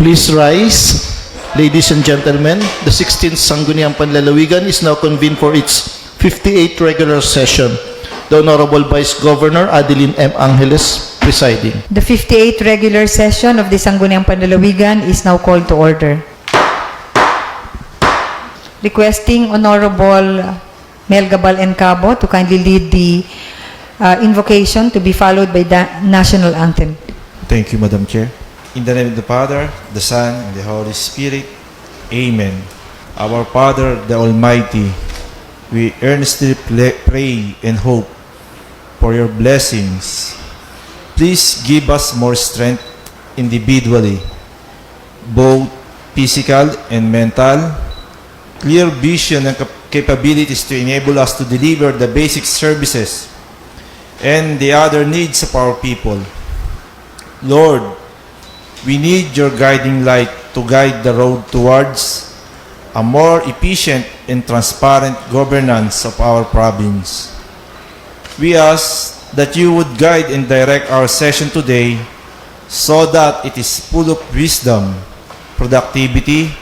Please rise. Ladies and gentlemen, the 16th Sangguniang Panlalawigan is now convened for its 58th regular session. The Honorable Vice Governor Adeline M. Angeles presiding. The 58th regular session of the Sangguniang Panlalawigan is now called to order. Requesting Honorable Mel Gabal Encabo to kindly lead the invocation to be followed by the national anthem. Thank you, Madam Chair. In the name of the Father, the Son, and the Holy Spirit. Amen. Our Father, the Almighty, we earnestly pray and hope for your blessings. Please give us more strength individually, both physical and mental, clear vision and capabilities to enable us to deliver the basic services and the other needs of our people. Lord, we need your guiding light to guide the road towards a more efficient and transparent governance of our province. We ask that you would guide and direct our session today so that it is full of wisdom, productivity,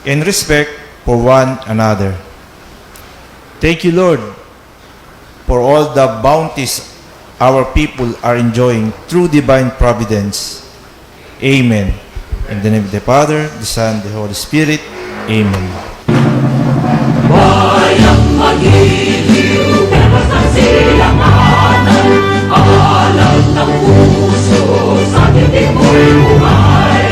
and respect for one another. Thank you, Lord, for all the bounties our people are enjoying through divine providence. Amen. In the name of the Father, the Son, the Holy Spirit. Amen. Bayang magiliw, pero sa silanganan, alam ng puso, sa titik mo'y buhay.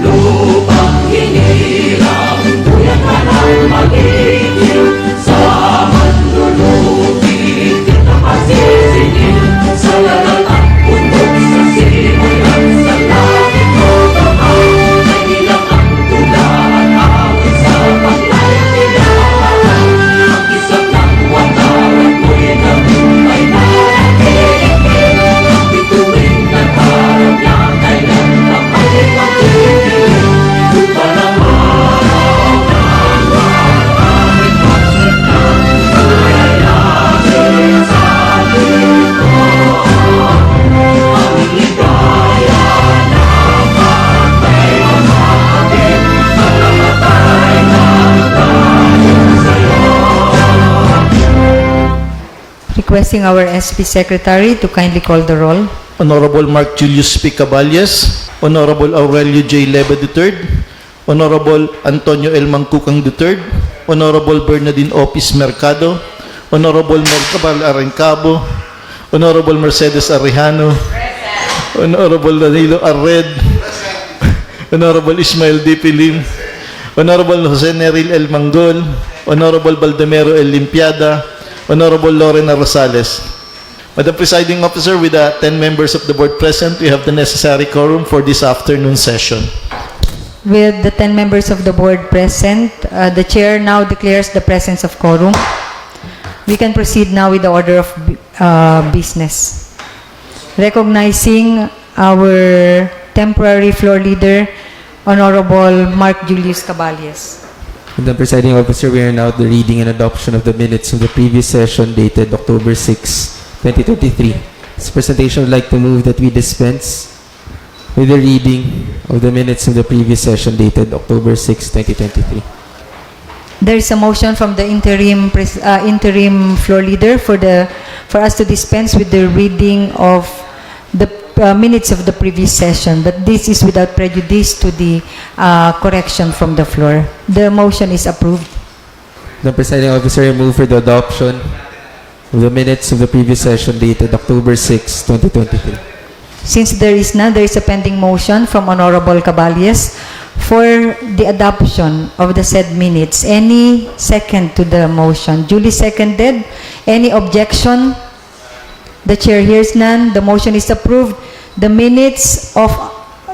Lupang hinirang, tuyan ka ng magiliw, sa manlulubi, kita pasisingin, sa lalat at bundok, sa simulan, sa langit mo kamay, ay nilang ang tula at awit sa paglayang nilaman. Ang isang ng wataran mo'y nabuhay na nakikinig, ang bituin ng harap niya, kailan pa may pag-ibig. Parang araw ng maraming pagsitan, ay natin sa atin ko. Aming ligaya na patay mamagin, ang namatay ng tayo sa'yo. Requesting our SP Secretary to kindly call the roll. Honorable Mark Julius P. Caballes, Honorable Aurelio J. Leva III, Honorable Antonio L. Mangkukang III, Honorable Bernardine Opis Mercado, Honorable Mercabal Arencabo, Honorable Mercedes Arrejano, Honorable Danilo Arred, Honorable Ismael D. Pilim, Honorable Jose Neril L. Manggol, Honorable Baldomero L. Limpiada, Honorable Lorena Rosales. Madam Presiding Officer, with the 10 members of the board present, we have the necessary quorum for this afternoon session. With the 10 members of the board present, the chair now declares the presence of quorum. We can proceed now with the order of business. Recognizing our temporary floor leader, Honorable Mark Julius Caballes. Madam Presiding Officer, we are now at the reading and adoption of the minutes of the previous session dated October 6, 2023. This presentation would like to move that we dispense with the reading of the minutes of the previous session dated October 6, 2023. There is a motion from the interim floor leader for us to dispense with the reading of the minutes of the previous session, but this is without prejudice to the correction from the floor. The motion is approved. The Presiding Officer, I move for the adoption of the minutes of the previous session dated October 6, 2023. Since there is none, there is a pending motion from Honorable Caballes for the adoption of the said minutes. Any second to the motion? Duly seconded. Any objection? The chair hears none. The motion is approved. The minutes of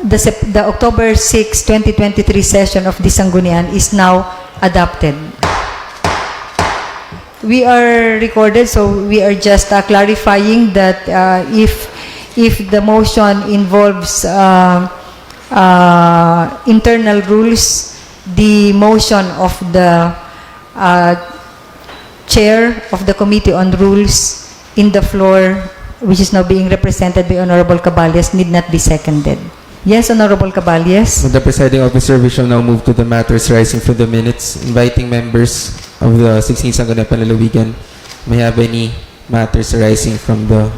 the October 6, 2023 session of the Sanggunian is now adopted. We are recorded, so we are just clarifying that if the motion involves internal rules, the motion of the chair of the Committee on Rules in the floor, which is now being represented by Honorable Caballes, need not be seconded. Yes, Honorable Caballes. The presiding officer, we shall now move to the matters rising from the minutes, inviting members of the 16th Sangguniang Panlalawigan may have any matters arising from the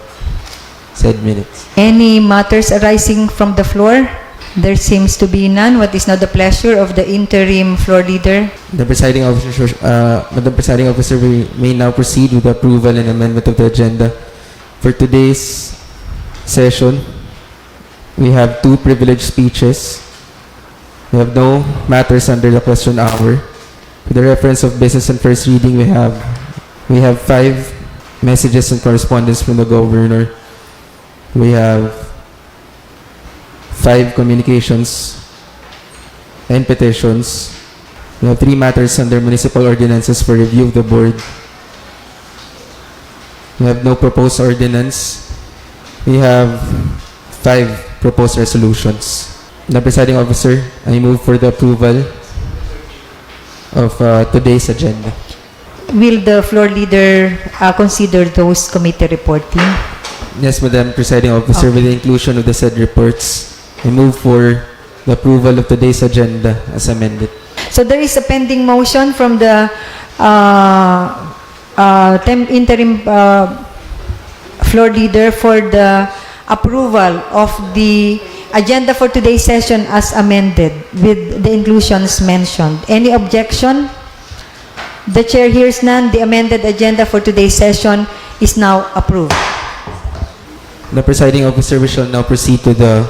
said minutes. Any matters arising from the floor? There seems to be none. What is now the pleasure of the interim floor leader? The presiding officer, Madam Presiding Officer, we may now proceed with the approval and amendment of the agenda. For today's session, we have 2 privileged speeches. We have no matters under the question hour. For the reference of business and first reading, we have 5 messages and correspondence from the governor. We have 5 communications and petitions. We have 3 matters under municipal ordinances for review of the board. We have no proposed ordinance. We have 5 proposed resolutions. The presiding officer, I move for the approval of today's agenda. Will the floor leader consider those committee reporting? Yes, Madam Presiding Officer, with the inclusion of the said reports, I move for the approval of today's agenda as amended. So there is a pending motion from the interim floor leader for the approval of the agenda for today's session as amended with the inclusions mentioned. Any objection? The chair hears none. The amended agenda for today's session is now approved. The presiding officer, we shall now proceed to the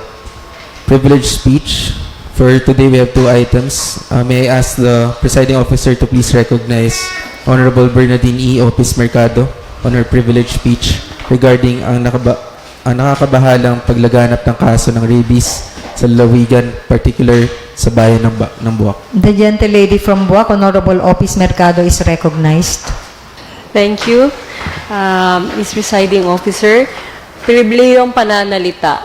privileged speech. For today, we have 2 items. May I ask the presiding officer to please recognize Honorable Bernadine E. Opis Mercado on her privileged speech regarding ang nakakabahalang paglaganap ng kaso ng rabies sa lalawigan, particular sa bayan ng Buwak. The gentle lady from Buwak, Honorable Opis Mercado, is recognized. Thank you, Ms. Presiding Officer. Pribilehiyong pananalita.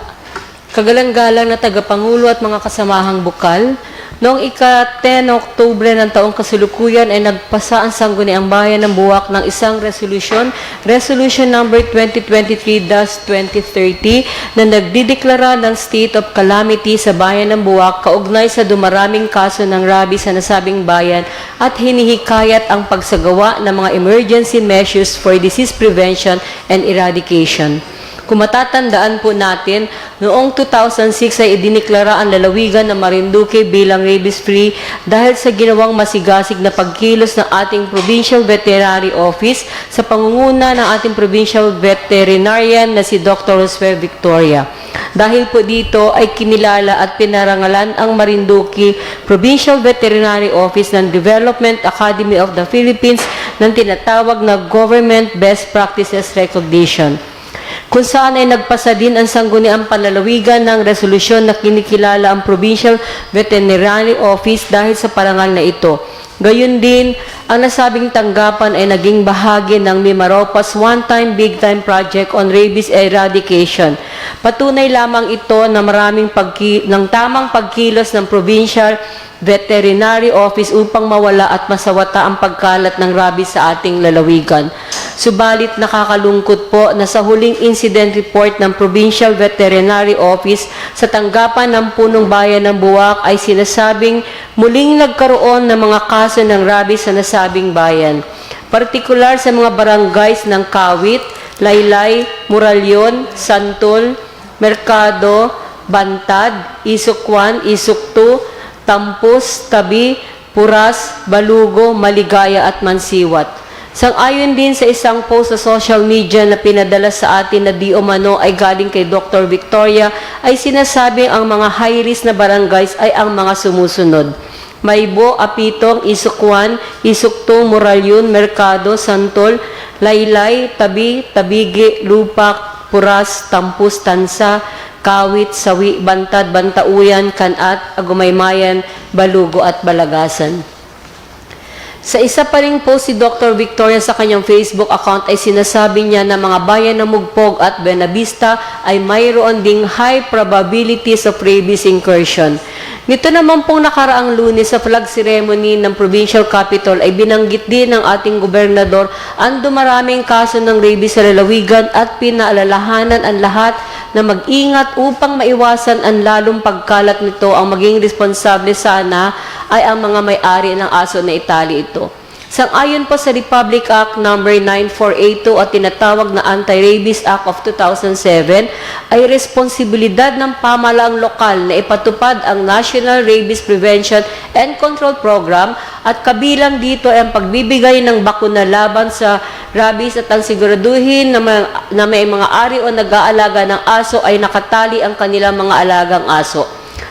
Kagalang-galang na tagapangulo at mga kasamahang bukal, noong ika-10 Oktubre ng taong kasalukuyan ay nagpasa ang Sangguniang Bayan ng Buwak ng isang resolution, Resolution number 2023-2030, na nagdideklara ng state of calamity sa bayan ng Buwak kaugnay sa dumaraming kaso ng rabies sa nasabing bayan at hinihikayat ang pagsagawa ng mga emergency measures for disease prevention and eradication. Kung matatandaan po natin, noong 2006 ay idineklara ang lalawigan ng Marinduque bilang rabies-free dahil sa ginawang masigasig na pagkilos ng ating Provincial Veterinary Office sa pangunguna ng ating Provincial Veterinarian na si Dr. Josue Victoria. Dahil po dito ay kinilala at pinarangalan ang Marinduque Provincial Veterinary Office ng Development Academy of the Philippines ng tinatawag na Government Best Practices Recognition, kung saan ay nagpasa din ang Sangguniang Panlalawigan ng resolusyon na kinikilala ang Provincial Veterinary Office dahil sa parangal na ito. Gayun din, ang nasabing tanggapan ay naging bahagi ng Mimaropa's One-Time Big-Time Project on Rabies Eradication. Patunay lamang ito na ng tamang pagkilos ng Provincial Veterinary Office upang mawala at masawata ang pagkalat ng rabies sa ating lalawigan. Subalit nakakalungkot po na sa huling incident report ng Provincial Veterinary Office sa tanggapan ng punong bayan ng Buwak ay sinasabing muling nagkaroon ng mga kaso ng rabies sa nasabing bayan. Partikular sa mga barangays ng Kawit, Laylay, Muralyon, Santol, Mercado, Bantad, Isok 1, Isok 2, Tampus, Tabi, Puras, Balugo, Maligaya at Mansiwat. Sang-ayon din sa isang post sa social media na pinadala sa atin na di umano ay galing kay Dr. Victoria, ay sinasabing ang mga high-risk na barangays ay ang mga sumusunod: Maybo, Apitong, Isok 1, Isok 2, Muralyon, Mercado, Santol, Laylay, Tabi, Tabigi, Lupak, Puras, Tampus, Tansa, Kawit, Sawi, Bantad, Bantauyan, Kanat, Agumaymayan, Balugo at Balagasan. Sa isa pa ring post si Dr. Victoria sa kanyang Facebook account ay sinasabi niya na mga bayan ng Mugpog at Buenavista ay mayroon ding high probabilities of rabies incursion. Nito naman pong nakaraang Lunes sa flag ceremony ng provincial capital ay binanggit din ng ating gobernador ang dumaraming kaso ng rabies sa lalawigan at pinaalalahanan ang lahat na mag-ingat upang maiwasan ang lalong pagkalat nito. Ang maging responsable sana ay ang mga may-ari ng aso na itali ito. Sang-ayon po sa Republic Act No. 9482 at tinatawag na Anti-Rabies Act of 2007, ay responsibilidad ng pamahalaang lokal na ipatupad ang National Rabies Prevention and Control Program at kabilang dito ay ang pagbibigay ng bakuna laban sa rabies at ang siguraduhin na may mga ari o nag-aalaga ng aso ay nakatali ang kanilang mga alagang aso.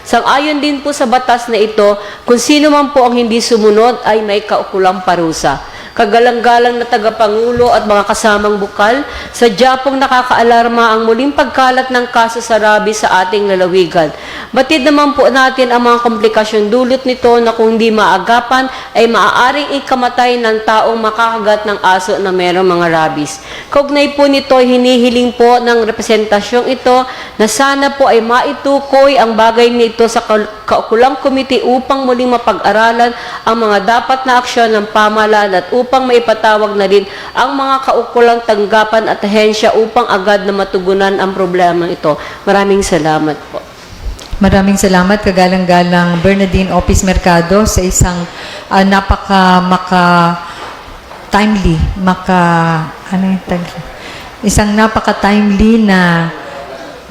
Sang-ayon din po sa batas na ito, kung sino man po ang hindi sumunod ay may kaukulang parusa. Kagalang-galang na tagapangulo at mga kasamang bukal, sadya pong nakakaalarma ang muling pagkalat ng kaso sa rabies sa ating lalawigan. Batid naman po natin ang mga komplikasyon dulot nito na kung hindi maagapan ay maaaring ikamatay ng taong makakagat ng aso na mayroong mga rabies. Kaugnay po nito, hinihiling po ng representasyong ito na sana po ay maitukoy ang bagay nito sa kaukulang komite upang muling mapag-aralan ang mga dapat na aksyon ng pamahalaan at upang maipatawag na rin ang mga kaukulang tanggapan at ahensya upang agad na matugunan ang problema ito. Maraming salamat po. Maraming salamat, kagalang-galang Bernadine Opis Mercado, sa isang isang napaka-timely na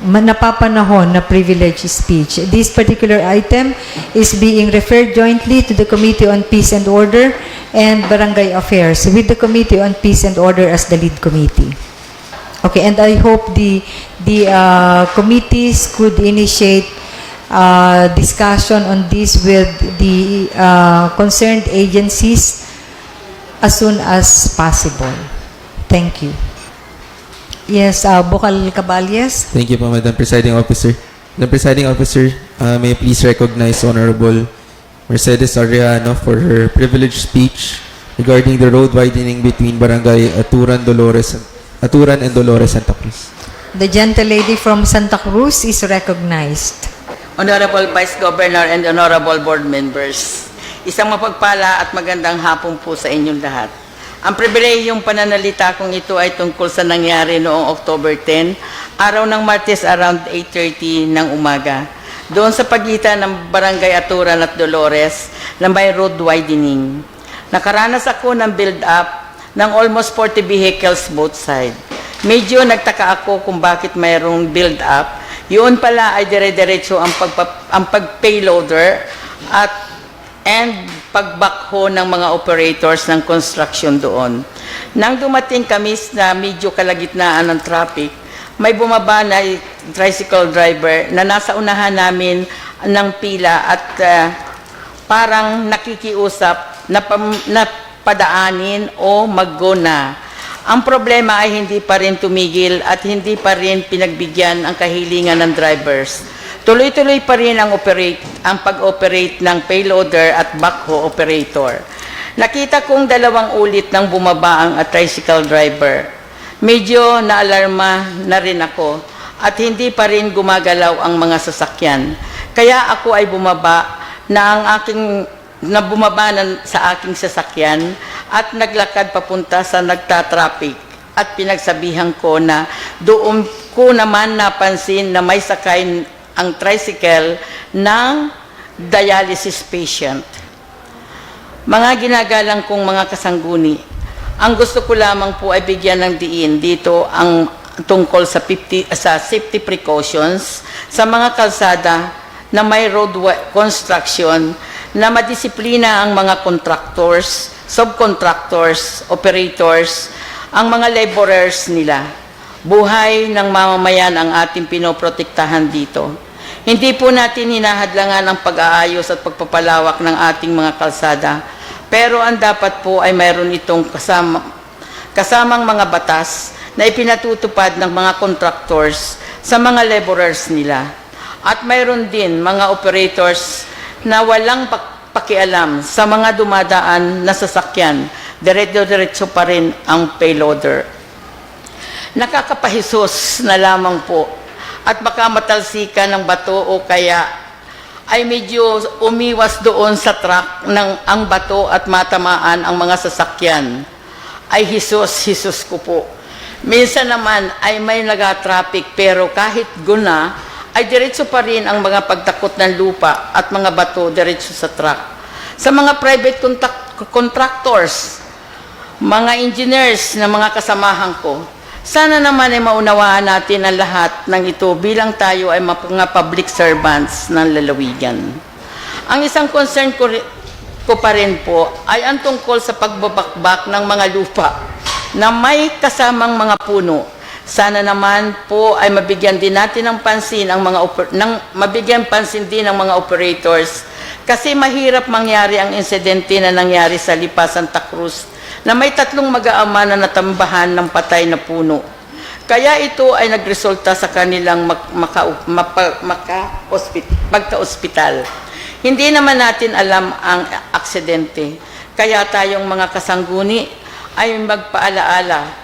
napapanahon na privilege speech. This particular item is being referred jointly to the Committee on Peace and Order and Barangay Affairs, with the Committee on Peace and Order as the lead committee. Okay, and I hope the committees could initiate discussion on this with the concerned agencies as soon as possible. Thank you. Yes, Bukal Caballes. Thank you po, Madam Presiding Officer. Madam Presiding Officer, may I please recognize Honorable Mercedes Arellano for her privileged speech regarding the road widening between Barangay Aturan and Dolores, Santa Cruz. The gentle lady from Santa Cruz is recognized. Honorable Vice Governor and Honorable Board Members, isang mapagpala at magandang hapon po sa inyong lahat. Ang pribilehiyong pananalita kong ito ay tungkol sa nangyari noong October 10, araw ng Martes around 8:30 ng umaga, doon sa pagitan ng Barangay Aturan at Dolores na may road widening. Nakaranas ako ng build-up ng almost 40 vehicles both side. Medyo nagtaka ako kung bakit mayroong build-up. Yun pala ay dire-diretso ang pag-payloader and pag-backhoe ng mga operators ng construction doon. Nang dumating kami na medyo kalagitnaan ng traffic, may bumaba na tricycle driver na nasa unahan namin ng pila at parang nakikiusap na padaanin o mag-go na. Ang problema ay hindi pa rin tumigil at hindi pa rin pinagbigyan ang kahilingan ng drivers. Tuloy-tuloy pa rin ang pag-operate ng payloader at backhoe operator. Nakita kong dalawang ulit nang bumaba ang tricycle driver. Medyo naalarma na rin ako at hindi pa rin gumagalaw ang mga sasakyan. Kaya ako ay bumaba sa aking sasakyan at naglakad papunta sa nagtatraffic at pinagsabihan ko na doon ko naman napansin na may sakay ang tricycle ng dialysis patient. Mga ginagalang kong mga kasangguni, ang gusto ko lamang po ay bigyan ng diin dito ang tungkol sa safety precautions sa mga kalsada na may road construction, na madisiplina ang mga contractors, subcontractors, operators, ang mga laborers nila. Buhay ng mamamayan ang ating pinoprotektahan dito. Hindi po natin hinahadlangan ang pag-aayos at pagpapalawak ng ating mga kalsada, pero ang dapat po ay mayroon itong kasamang mga batas na ipinatutupad ng mga contractors sa mga laborers nila. At mayroon din mga operators na walang pakialam sa mga dumadaan na sasakyan, diretso pa rin ang payloader. Nakakapahisos na lamang po at baka matalsikan ng bato o kaya ay medyo umiwas doon sa truck ng ang bato at matamaan ang mga sasakyan. Ay Jesus ko po. Minsan naman ay may nag-traffic pero kahit guna, ay diretso pa rin ang mga pagtakot ng lupa at mga bato diretso sa truck. Sa mga private contractors, mga engineers na mga kasamahan ko, sana naman ay maunawaan natin ang lahat ng ito bilang tayo ay mga public servants ng lalawigan. Ang isang concern ko pa rin po ay ang tungkol sa pagbabakbak ng mga lupa na may kasamang mga puno. Sana naman po ay mabigyan din natin ng pansin mabigyan pansin din ng mga operators kasi mahirap mangyari ang insidente na nangyari sa Lipa, Santa Cruz na may 3 mag-aama na natambahan ng patay na puno. Kaya ito ay nagresulta sa kanilang pagka-ospital. Hindi naman natin alam ang aksidente. Kaya tayong mga kasangguni ay magpaalaala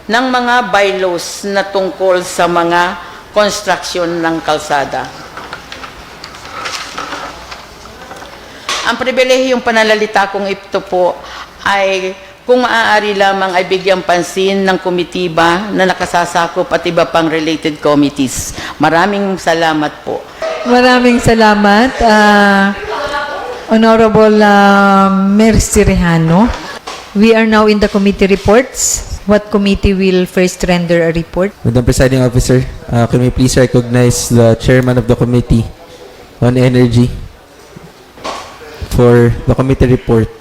ng mga bylaws na tungkol sa mga construction ng kalsada. Ang pribilehiyong pananalita kong ito po ay kung maaari lamang ay bigyang pansin ng komitiba na nakasasakop at iba pang related committees. Maraming salamat po. Maraming salamat, Honorable Mercy Rejano. We are now in the committee reports. What committee will first render a report? Madam Presiding Officer, can we please recognize the Chairman of the Committee on Energy for the committee report?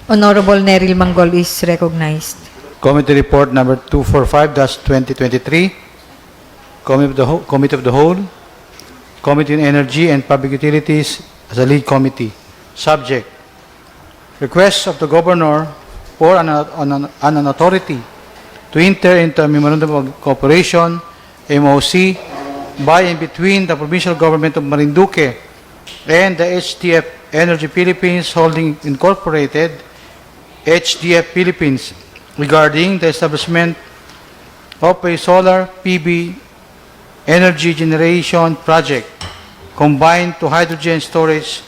Honorable Neril Manggol is recognized. Committee Report number 245-2023, Committee of the Whole, Committee on Energy and Public Utilities as a lead committee. Subject: request of the Governor for an authority to enter into a Memorandum of Cooperation, MOC, by and between the Provincial Government of Marinduque and the HDF Energy Philippines Holding Incorporated, HDF Philippines, regarding the establishment of a solar PV energy generation project combined to hydrogen storage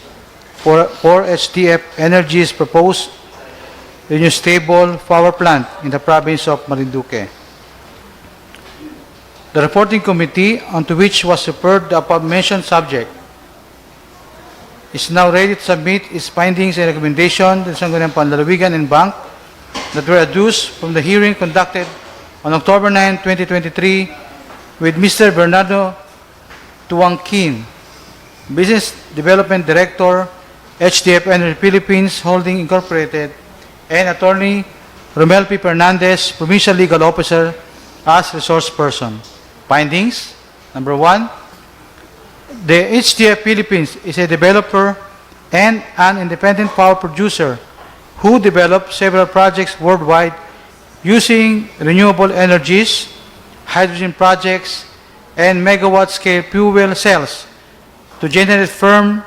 for HDF Energy's proposed renewable power plant in the province of Marinduque. The reporting committee, onto which was referred the above-mentioned subject, is now ready to submit its findings and recommendations to the Sangguniang Panlalawigan and Bank that were adduced from the hearing conducted on October 9, 2023 with Mr. Bernardo Tuangkin, Business Development Director, HDF Energy Philippines Holding Incorporated, and Attorney Romel P. Fernandez, Provincial Legal Officer, as resource person. Findings: number 1, the HDF Philippines is a developer and an independent power producer who developed several projects worldwide using renewable energies, hydrogen projects, and megawatt-scale fuel cells to generate firm,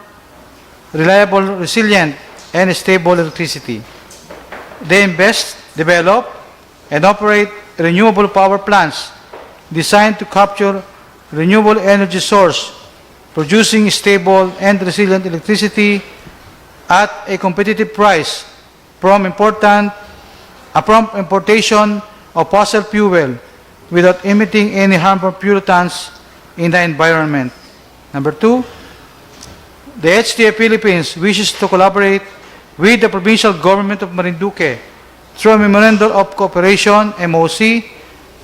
reliable, resilient, and stable electricity. They invest, develop, and operate renewable power plants designed to capture renewable energy source, producing stable and resilient electricity at a competitive price from importation of fossil fuel without emitting any harmful pollutants in the environment. Number 2, the HDF Philippines wishes to collaborate with the provincial government of Marinduque through a Memorandum of Cooperation, MOC,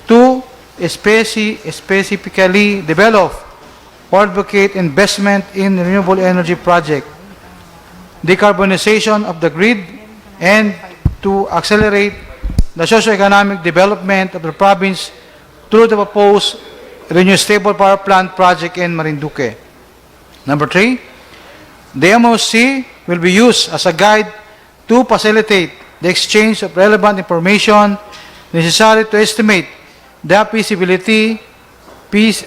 to specifically develop or advocate investment in renewable energy project, decarbonization of the grid, and to accelerate the socio-economic development of the province through the proposed renewable power plant project in Marinduque. Number 3, the MOC will be used as a guide to facilitate the exchange of relevant information necessary to estimate the feasibility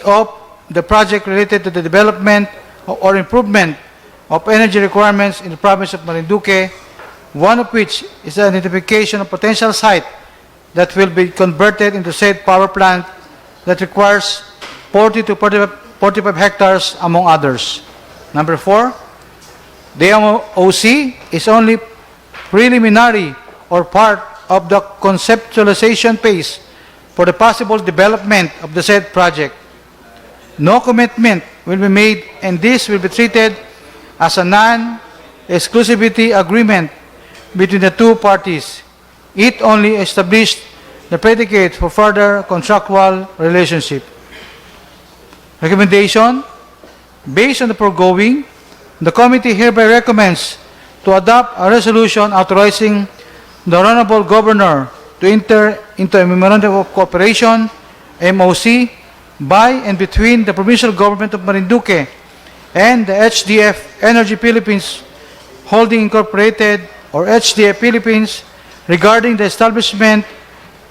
of the project related to the development or improvement of energy requirements in the province of Marinduque, one of which is the identification of potential site that will be converted into said power plant that requires 40 to 45 hectares, among others. Number 4, the MOC is only preliminary or part of the conceptualization phase for the possible development of the said project. No commitment will be made, and this will be treated as a non-exclusivity agreement between the two parties. It only established the predicate for further contractual relationship. Recommendation: based on the foregoing, the committee hereby recommends to adopt a resolution authorizing the Honorable Governor to enter into a Memorandum of Cooperation, MOC, by and between the Provincial Government of Marinduque and the HDF Energy Philippines Holding Incorporated or HDF Philippines regarding the establishment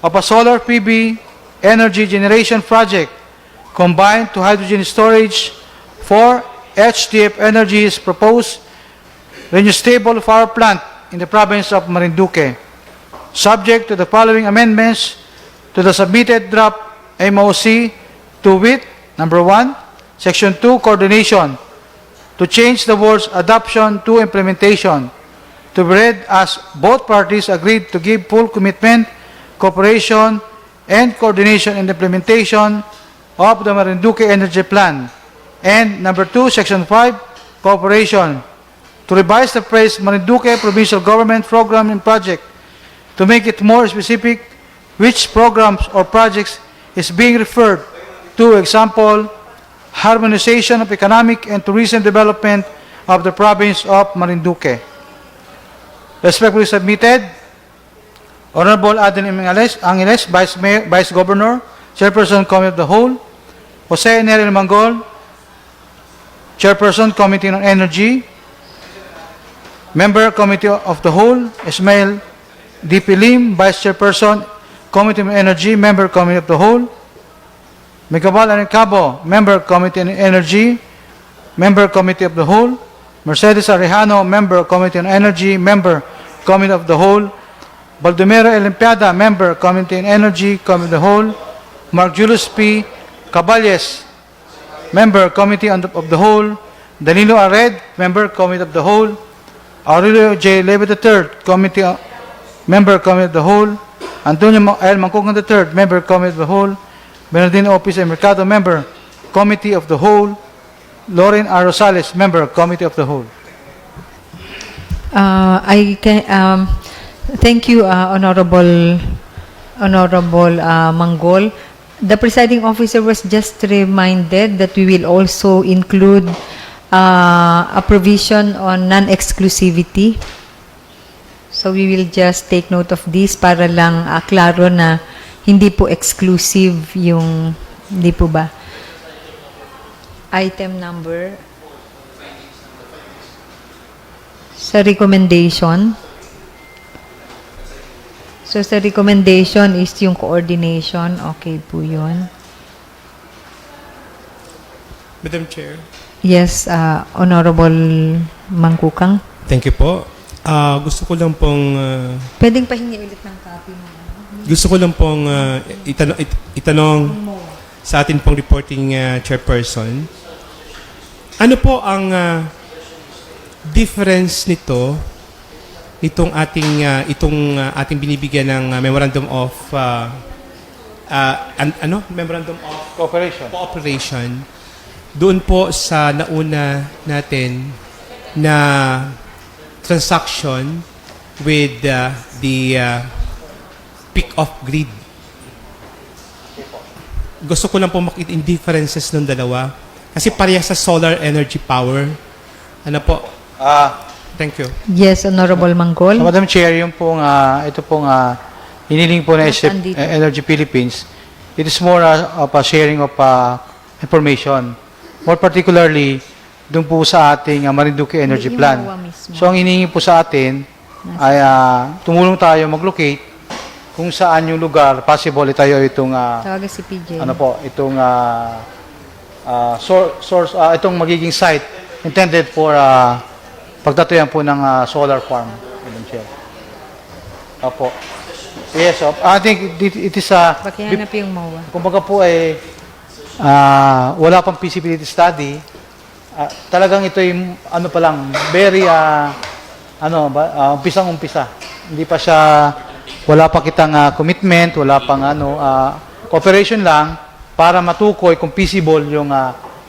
of a solar PV energy generation project combined to hydrogen storage for HDF Energy's proposed renewable power plant in the province of Marinduque, subject to the following amendments to the submitted draft MOC, to wit: number 1, Section 2, Coordination, to change the words adoption to implementation, to be read as both parties agreed to give full commitment, cooperation, and coordination in the implementation of the Marinduque Energy Plan. And number 2, Section 5, Cooperation, to revise the phrase Marinduque Provincial Government Program and Project to make it more specific which programs or projects is being referred to. Example, harmonization of economic and tourism development of the province of Marinduque. Respectfully submitted, Honorable Adeline Angeles, Vice Governor, Chairperson, Committee of the Whole; Jose Neril Mangol, Chairperson, Committee on Energy; Member, Committee of the Whole; Ismail D. Pilim, Vice Chairperson, Committee on Energy, Member, Committee of the Whole; Miguel Arencabo, Member, Committee on Energy, Member, Committee of the Whole; Mercedes Arejano, Member, Committee on Energy, Member, Committee of the Whole; Baldomero Olimpiada, Member, Committee on Energy, Committee of the Whole; Mark Julius P. Caballes, Member, Committee of the Whole; Danilo Ared, Member, Committee of the Whole; Aurelio J. Leve III, Member, Committee of the Whole; Antonio L. Mangkukan III, Member, Committee of the Whole; Bernardino Opis and Mercado, Member, Committee of the Whole; Lauren R. Rosales, Member, Committee of the Whole. Thank you, Honorable Mangol. The presiding officer was just reminded that we will also include a provision on non-exclusivity. So we will just take note of this para lang klaro na hindi po exclusive yung, hindi po ba? Item number sa recommendation. So sa recommendation is yung coordination. Okay po yun. Madam Chair. Yes, Honorable Mangkukang. Thank you po. Gusto ko lang pong Pwedeng pahingi ulit ng copy mo. gusto ko lang pong itanong sa atin pong reporting chairperson. Ano po ang difference nito itong ating binibigyan ng memorandum of memorandum of cooperation doon po sa nauna natin na transaction with the pick-off grid. Gusto ko lang po makita yung differences ng dalawa kasi parehas sa solar energy power. Ano po? Thank you. Yes, Honorable Mangkol. So, Madam Chair, yung pong, ito pong hiniling po na HDF Energy Philippines, it is more of a sharing of information. More particularly, doon po sa ating Marinduque Energy Plan. So, ang hinihingi po sa atin ay tumulong tayo mag-locate kung saan yung lugar possible tayo itong Tawagan si PJ. ano po, itong source, itong magiging site intended for pagtatuyan po ng solar farm. Madam Chair. Opo. Yes, I think it is Pakihanap yung MOA. kumbaga po ay wala pang feasibility study talagang ito yung ano pa lang, very umpisang-umpisa. Hindi pa siya, wala pa kitang commitment, wala pang cooperation lang para matukoy kung feasible yung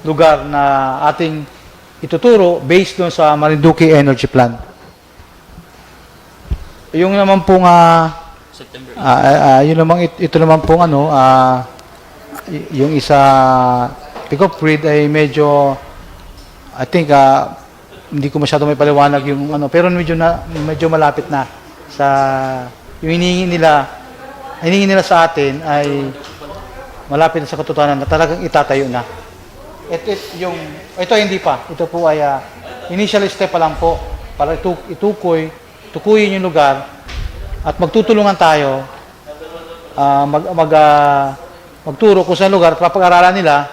lugar na ating ituturo based doon sa Marinduque Energy Plan. Yung naman pong ito naman pong yung isa pick-up grid ay medyo I think hindi ko masyado may paliwanag yung pero medyo malapit na sa yung hinihingi nila sa atin ay malapit na sa katotohanan na talagang itatayo na. Ito hindi pa. Ito po ay initial step pa lang po para tukuyin yung lugar at magtutulungan tayo magturo kung saan lugar, papag-aralan nila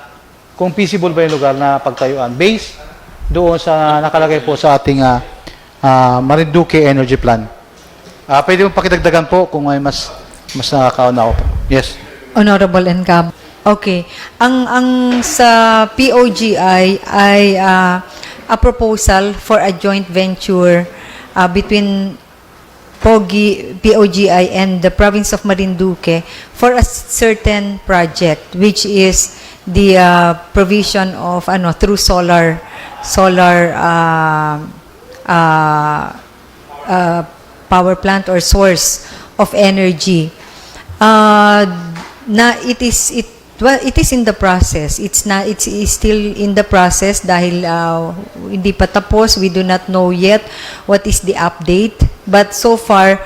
kung feasible ba yung lugar na pagtayuan based doon sa nakalagay po sa ating Marinduque Energy Plan. Pwede mo pakidagdagan po kung may mas nakakauna ako po. Yes. Honorable Encab. Okay. Ang sa POGI ay a proposal for a joint venture between POGI and the province of Marinduque for a certain project, which is the provision of through solar power plant or source of energy. It is in the process. It's still in the process dahil hindi pa tapos. We do not know yet what is the update. But so far,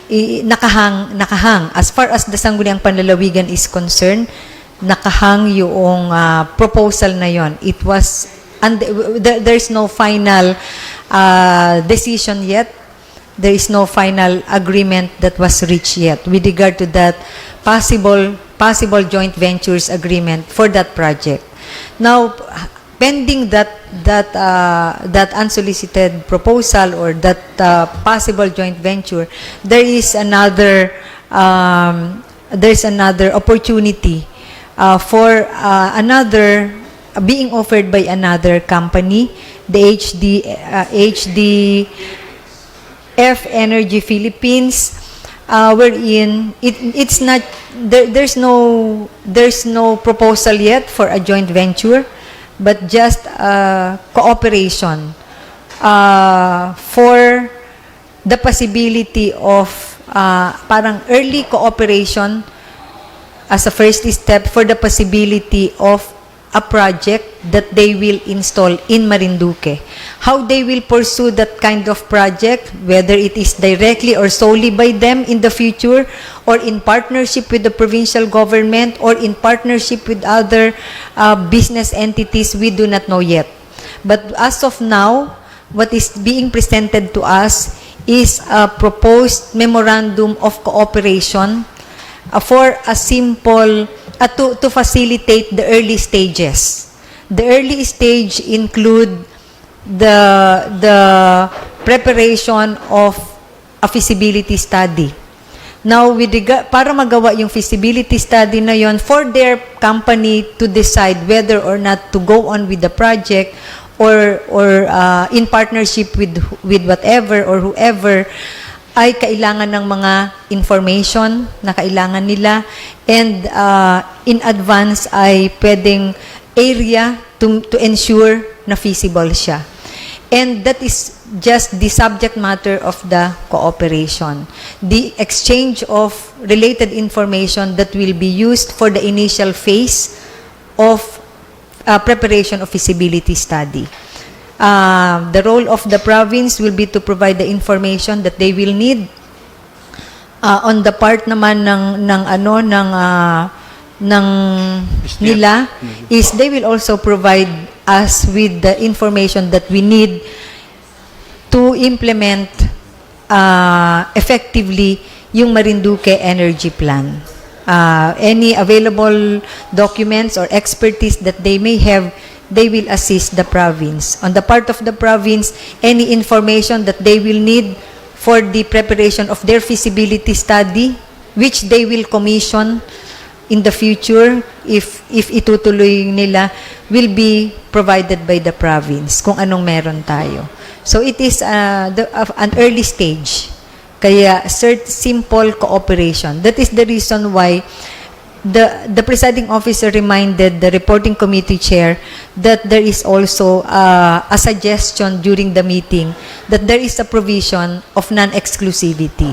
nakahang. As far as the Sangguniang Panlalawigan is concerned, nakahang yung proposal na yon. It was, there's no final decision yet. There is no final agreement that was reached yet with regard to that possible joint ventures agreement for that project. Now, pending that unsolicited proposal or that possible joint venture, there is another opportunity for another being offered by another company, the HDF Energy Philippines, wherein it's not there's no proposal yet for a joint venture, but just cooperation for the possibility of parang early cooperation as a first step for the possibility of a project that they will install in Marinduque. How they will pursue that kind of project, whether it is directly or solely by them in the future, or in partnership with the provincial government, or in partnership with other business entities, we do not know yet. But as of now, what is being presented to us is a proposed memorandum of cooperation for a simple to facilitate the early stages. The early stage include the preparation of a feasibility study. Now, para magawa yung feasibility study na yon for their company to decide whether or not to go on with the project or in partnership with whatever or whoever, ay kailangan ng mga information na kailangan nila, and in advance ay pwedeng area to ensure na feasible siya. And that is just the subject matter of the cooperation. The exchange of related information that will be used for the initial phase of preparation of feasibility study. The role of the province will be to provide the information that they will need. On the part naman ng nila is they will also provide us with the information that we need to implement effectively yung Marinduque Energy Plan. Any available documents or expertise that they may have, they will assist the province. On the part of the province, any information that they will need for the preparation of their feasibility study, which they will commission in the future, if itutuloy nila, will be provided by the province kung anong meron tayo. So it is an early stage. Kaya simple cooperation. That is the reason why the presiding officer reminded the reporting committee chair that there is also a suggestion during the meeting that there is a provision of non-exclusivity.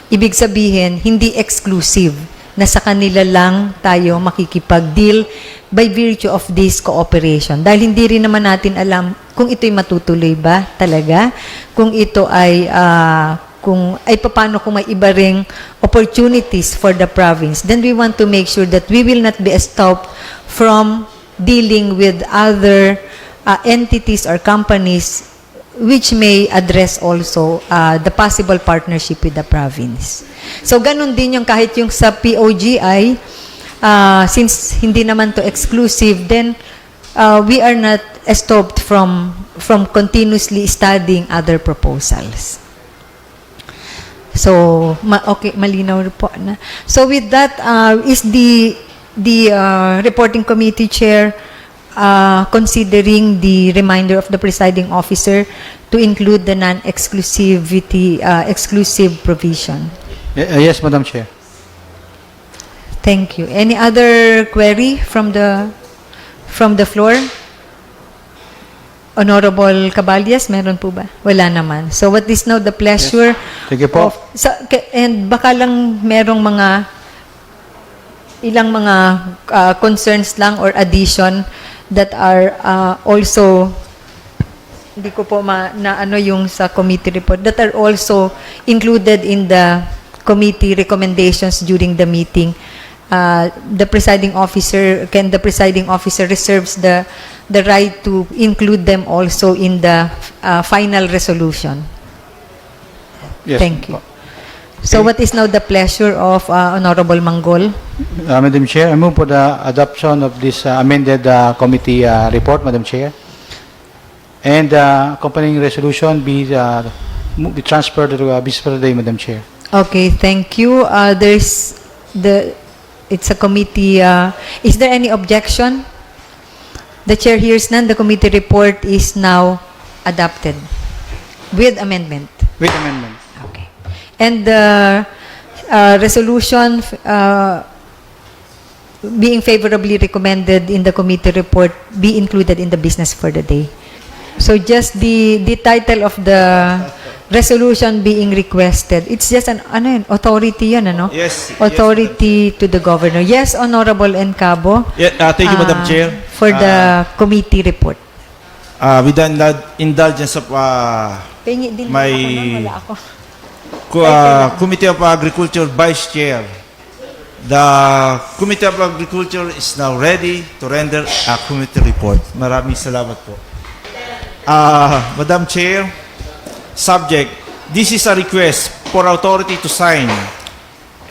Ibig sabihin, hindi exclusive na sa kanila lang tayo makikipag-deal by virtue of this cooperation. Dahil hindi rin naman natin alam kung ito'y matutuloy ba talaga, kung ito ay, paano kung may iba ring opportunities for the province. Then we want to make sure that we will not be stopped from dealing with other entities or companies which may address also the possible partnership with the province. So, ganun din yung kahit yung sa POGI, since hindi naman to exclusive, then we are not stopped from continuously studying other proposals. So, okay, malinaw po na. So, with that, is the reporting committee chair considering the reminder of the presiding officer to include the non-exclusivity, exclusive provision. Yes, Madam Chair. Thank you. Any other query from the floor? Honorable Caballas, meron po ba? Wala naman. So what is now the pleasure Thank you po. and baka lang merong ilang mga concerns lang or addition that are also, hindi ko po na yung sa committee report, that are also included in the committee recommendations during the meeting. The presiding officer reserves the right to include them also in the final resolution. Yes. Thank you. So what is now the pleasure of Honorable Manggol? Madam Chair, I move for the adoption of this amended committee report, Madam Chair. And accompanying resolution be transferred to business for the day, Madam Chair. Okay, thank you. It's a committee. Is there any objection? The chair hears none. The committee report is now adopted with amendment. With amendment. Okay. And the resolution being favorably recommended in the committee report be included in the business for the day. So just the title of the resolution being requested, it's just an authority yan, ano? Yes. Authority to the governor. Yes, Honorable Encabo. Yeah, thank you, Madam Chair. For the committee report. With the indulgence of Pengi din my wala ako. Committee of Agriculture Vice Chair, the Committee of Agriculture is now ready to render a committee report. Maraming salamat po. Madam Chair, subject, this is a request for authority to sign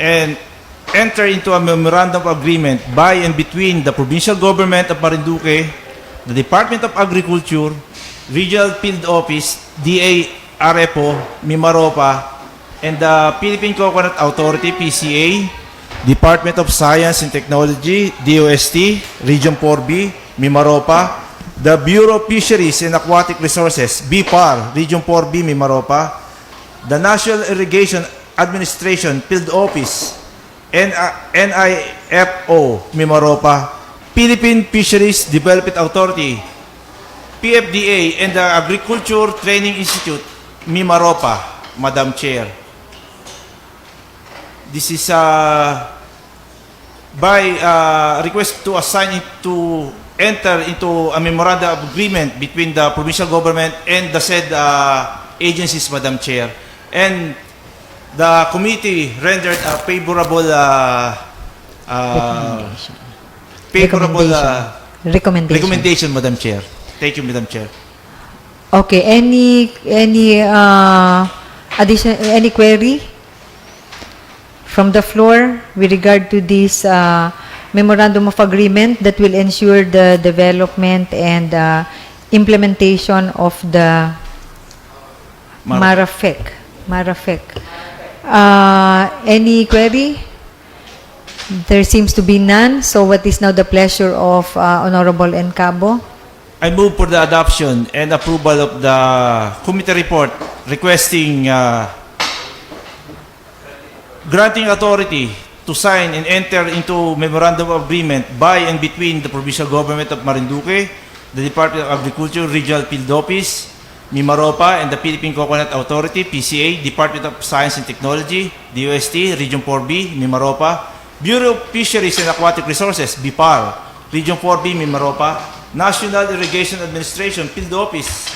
and enter into a memorandum of agreement by and between the provincial government of Marinduque, the Department of Agriculture, Regional Field Office, DA-RFO, Mimaropa, and the Philippine Coconut Authority, PCA, Department of Science and Technology, DOST, Region 4B, Mimaropa, the Bureau of Fisheries and Aquatic Resources, BFAR, Region 4B, Mimaropa, the National Irrigation Administration, Field Office, NIFO, Mimaropa, Philippine Fisheries Development Authority, PFDA, and the Agriculture Training Institute, Mimaropa, Madam Chair. This is by request to assign it to enter into a memorandum of agreement between the provincial government and the said agencies, Madam Chair. And the committee rendered a favorable recommendation, Madam Chair. Thank you, Madam Chair. Okay, any addition, any query from the floor with regard to this memorandum of agreement that will ensure the development and implementation of the Marafec. Any query? There seems to be none. So what is now the pleasure of Honorable Encabo? I move for the adoption and approval of the committee report requesting granting authority to sign and enter into memorandum of agreement by and between the Provincial Government of Marinduque, the Department of Agriculture Regional Field Office, Mimaropa, and the Philippine Coconut Authority, PCA, Department of Science and Technology, DOST, Region 4B, Mimaropa, Bureau of Fisheries and Aquatic Resources, BIPAR, Region 4B, Mimaropa, National Irrigation Administration, Field Office,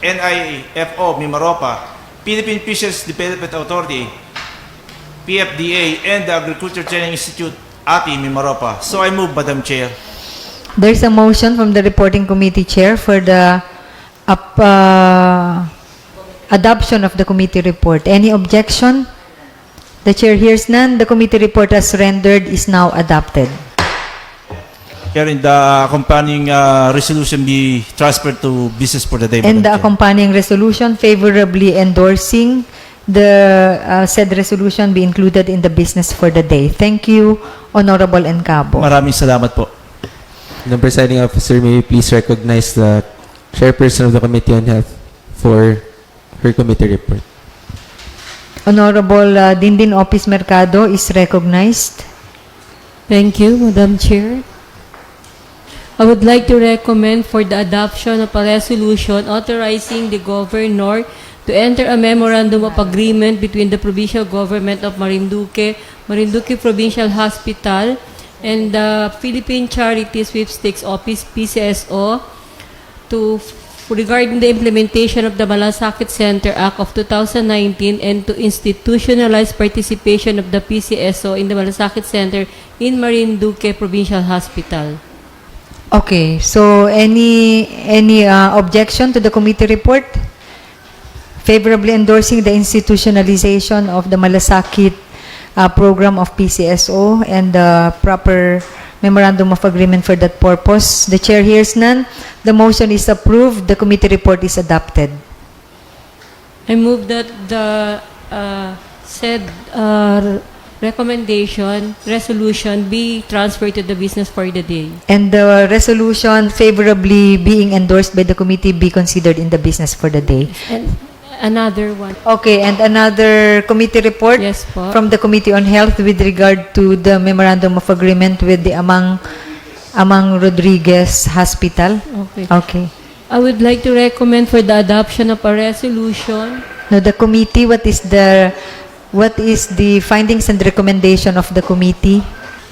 NIFO, Mimaropa, Philippine Fisheries Development Authority, PFDA, and the Agriculture Training Institute, API, Mimaropa. So I move, Madam Chair. There's a motion from the reporting committee chair for the adoption of the committee report. Any objection? The chair hears none. The committee report as rendered is now adopted. Herein the accompanying resolution be transferred to business for the day, And Madam the Chair. accompanying resolution favorably endorsing the said resolution be included in the business for the day. Thank you, Honorable Encabo. Maraming salamat po. The presiding officer, may you please recognize the chairperson of the Committee on Health for her committee report. Honorable Dindin Opis Mercado is recognized. Thank you, Madam Chair. I would like to recommend for the adoption of a resolution authorizing the governor to enter a memorandum of agreement between the provincial government of Marinduque, Marinduque Provincial Hospital, and the Philippine Charity Sweepstakes Office, PCSO, regarding the implementation of the Malasakit Center Act of 2019 and to institutionalize participation of the PCSO in the Malasakit Center in Marinduque Provincial Hospital. Okay, so any objection to the committee report? Favorably endorsing the institutionalization of the Malasakit program of PCSO and the proper memorandum of agreement for that purpose. The chair hears none. The motion is approved. The committee report is adopted. I move that the said resolution be transferred to the business for the day. And the resolution favorably being endorsed by the committee be considered in the business for the day. And another one. Okay, and another committee report Yes po. from the Committee on Health with regard to the memorandum of agreement with the Amang Rodriguez Hospital. Okay. Okay. I would like to recommend for the adoption of a resolution Now, the committee, what is the findings and recommendation of the committee?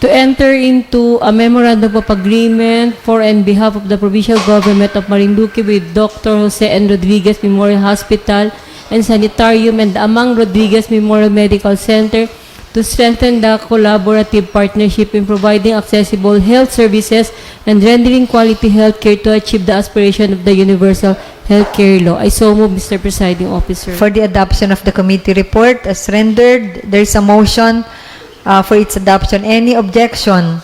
to enter into a memorandum of agreement for and behalf of the provincial government of Marinduque with Dr. Jose N. Rodriguez Memorial Hospital and Sanitarium and Amang Rodriguez Memorial Medical Center to strengthen the collaborative partnership in providing accessible health services and rendering quality health care to achieve the aspiration of the universal healthcare law. I so move, Mr. Presiding Officer. For the adoption of the committee report as rendered, there is a motion for its adoption. Any objection?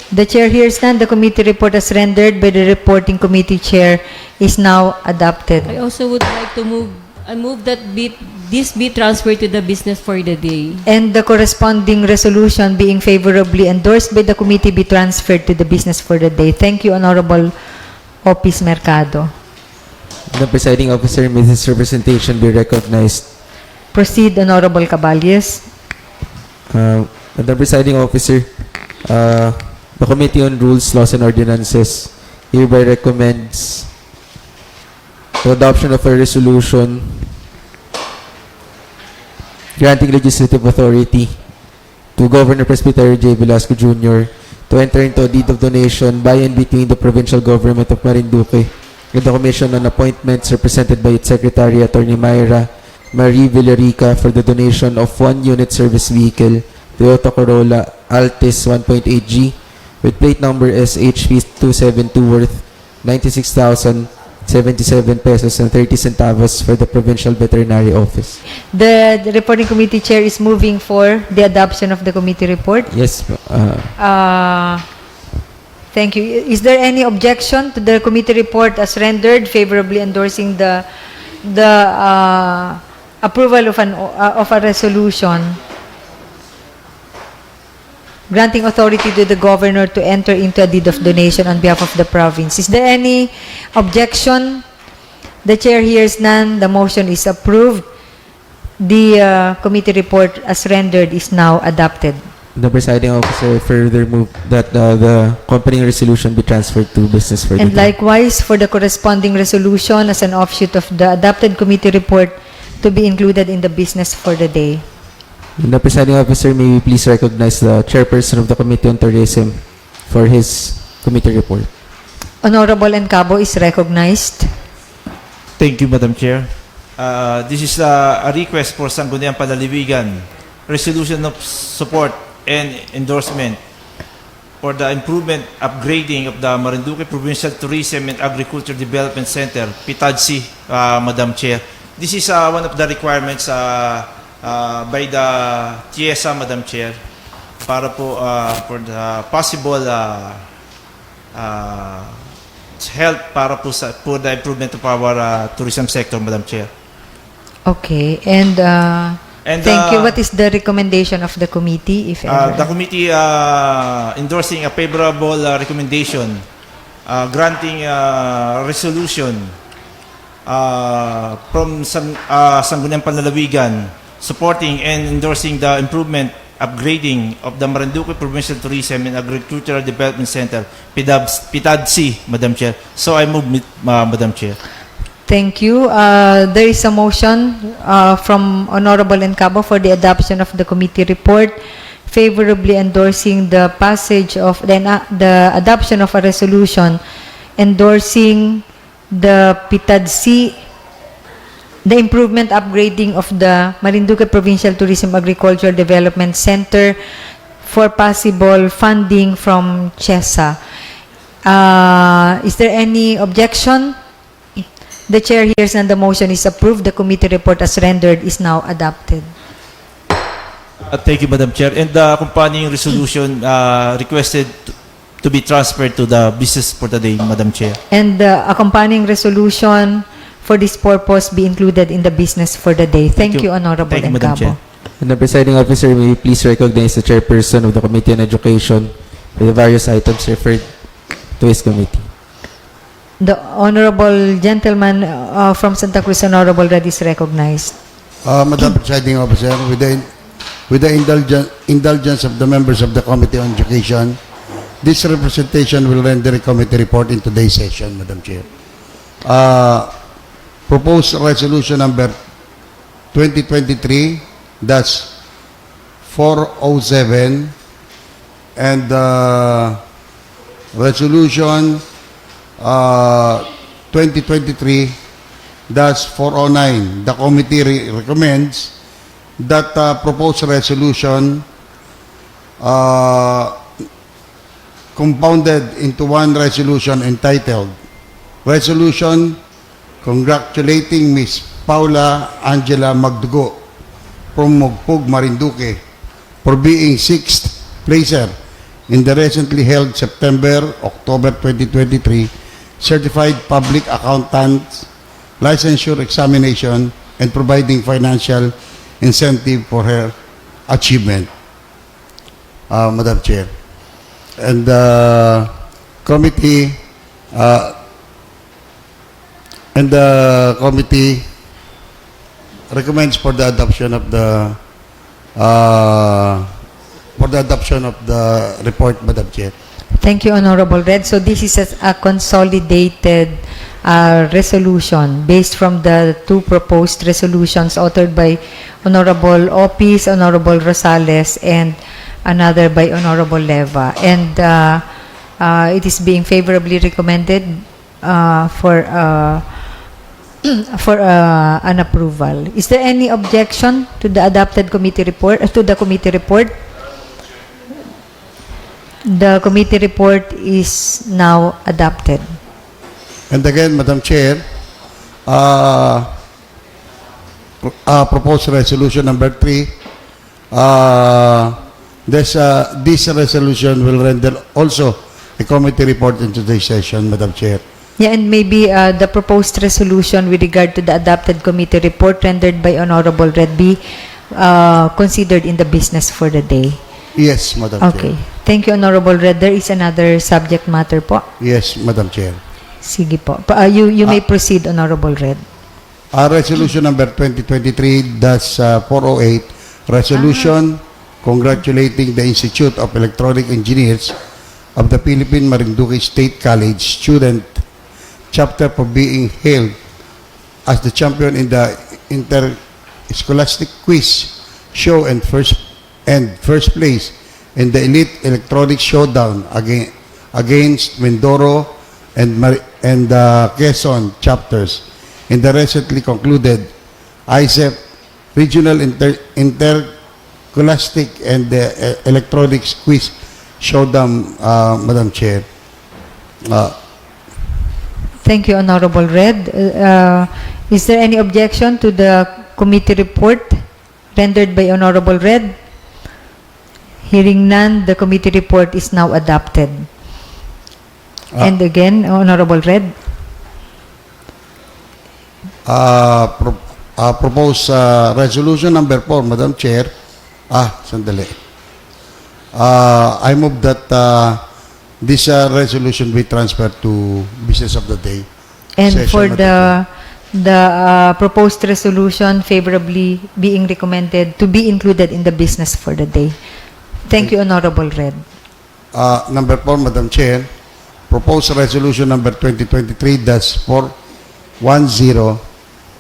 The chair hears none. The committee report as rendered by the reporting committee chair is now adopted. I also would like to move, I move that this be transferred to the business for the day. And the corresponding resolution being favorably endorsed by the committee be transferred to the business for the day. Thank you, Honorable Opis Mercado. The presiding officer, may this representation be recognized. Proceed, Honorable Caballes. Madam Presiding Officer, the Committee on Rules, Laws, and Ordinances hereby recommends the adoption of a resolution granting legislative authority to Governor Presbyterio J. Velasco Jr. to enter into a deed of donation by and between the provincial government of Marinduque and the Commission on Appointments represented by its Secretary, Attorney Myra Marie Villarica, for the donation of 1 unit service vehicle, Toyota Corolla Altis 1.8G, with plate number SHP272 worth 96,077 pesos and 30 centavos for the Provincial Veterinary Office. The reporting committee chair is moving for the adoption of the committee report. Yes, Thank you. Is there any objection to the committee report as rendered, favorably endorsing the approval of a resolution granting authority to the governor to enter into a deed of donation on behalf of the province? Is there any objection? The chair hears none. The motion is approved. The committee report as rendered is now adopted. The presiding officer further move that the accompanying resolution be transferred to business for the And day. likewise, for the corresponding resolution as an offshoot of the adopted committee report to be included in the business for the day. The presiding officer, may we please recognize the chairperson of the Committee on Tourism for his committee report. Honorable Encabo is recognized. Thank you, Madam Chair. This is a request for Sangguniang Panlalawigan, resolution of support and endorsement for the improvement, upgrading of the Marinduque Provincial Tourism and Agriculture Development Center, PITADSI, Madam Chair. This is one of the requirements by the TIESA, Madam Chair, para po for the possible help para po sa for the improvement of our tourism sector, Madam Chair. Okay. And thank you. What is the recommendation of the committee, if ever? The committee endorsing a favorable recommendation, granting resolution from Sangguniang Panlalawigan, supporting and endorsing the improvement, upgrading of the Marinduque Provincial Tourism and Agricultural Development Center, PITADSI, Madam Chair. So I move, Madam Chair. Thank you. There is a motion from Honorable Encabo for the adoption of the committee report, favorably endorsing the passage of the adoption of a resolution endorsing the PITADSI, the improvement, upgrading of the Marinduque Provincial Tourism Agricultural Development Center for possible funding from CHESA. Is there any objection? The chair hears and the motion is approved. The committee report as rendered is now adopted. Thank you, Madam Chair. And the accompanying resolution requested to be transferred to the business for the day, Madam Chair. And the accompanying resolution for this purpose be included in the business for the day. Thank you, Honorable Thank you, Madam Chair. Encabo. And the presiding officer, may you please recognize the chairperson of the Committee on Education with the various items referred to his committee. The honorable gentleman from Santa Cruz, Honorable Red, is recognized. Madam Presiding Officer, with the indulgence of the members of the Committee on Education, this representation will render a committee report in today's session, Madam Chair. Proposed resolution number 2023-407 and resolution 2023-409. The committee recommends that proposed resolution compounded into one resolution entitled Resolution Congratulating Miss Paula Angela Magdugo from Mogpog, Marinduque for being 6th placer in the recently held September-October 2023 Certified Public Accountant Licensure Examination and providing financial incentive for her achievement. Madam Chair. And the committee recommends for the adoption of the report, Madam Chair. Thank you, Honorable Red. So this is a consolidated resolution based from the two proposed resolutions authored by Honorable Opis, Honorable Rosales, and another by Honorable Leva. And it is being favorably recommended for an approval. Is there any objection to the adopted committee report, to the committee report? The committee report is now adopted. And again, Madam Chair, proposed resolution number 3, this resolution will render also a committee report in today's session, Madam Chair. Yeah, and maybe the proposed resolution with regard to the adopted committee report rendered by Honorable Red be considered in the business for the day. Yes, Madam Okay. Chair. Thank you, Honorable Red. There is another subject matter po. Yes, Madam Chair. Sige po. You may proceed, Honorable Red. Resolution number 2023-408, resolution congratulating the Institute of Electronic Engineers of the Philippine Marinduque State College student chapter for being hailed as the champion in the interscholastic quiz show and first place in the elite electronics showdown against Mindoro and Quezon chapters in the recently concluded ISEP Regional Interscholastic and Electronics Quiz Showdown, Madam Chair. Thank you, Honorable Red. Is there any objection to the committee report rendered by Honorable Red? Hearing none, the committee report is now adopted. And again, Honorable Red. Propose resolution number 4, Madam Chair. Sandali. I move that this resolution be transferred to business of the day. And Session, for Madam the proposed resolution favorably being recommended to be included in the business for the day. Thank you, Honorable Red. Number 4, Madam Chair. Proposed resolution number 2023-410,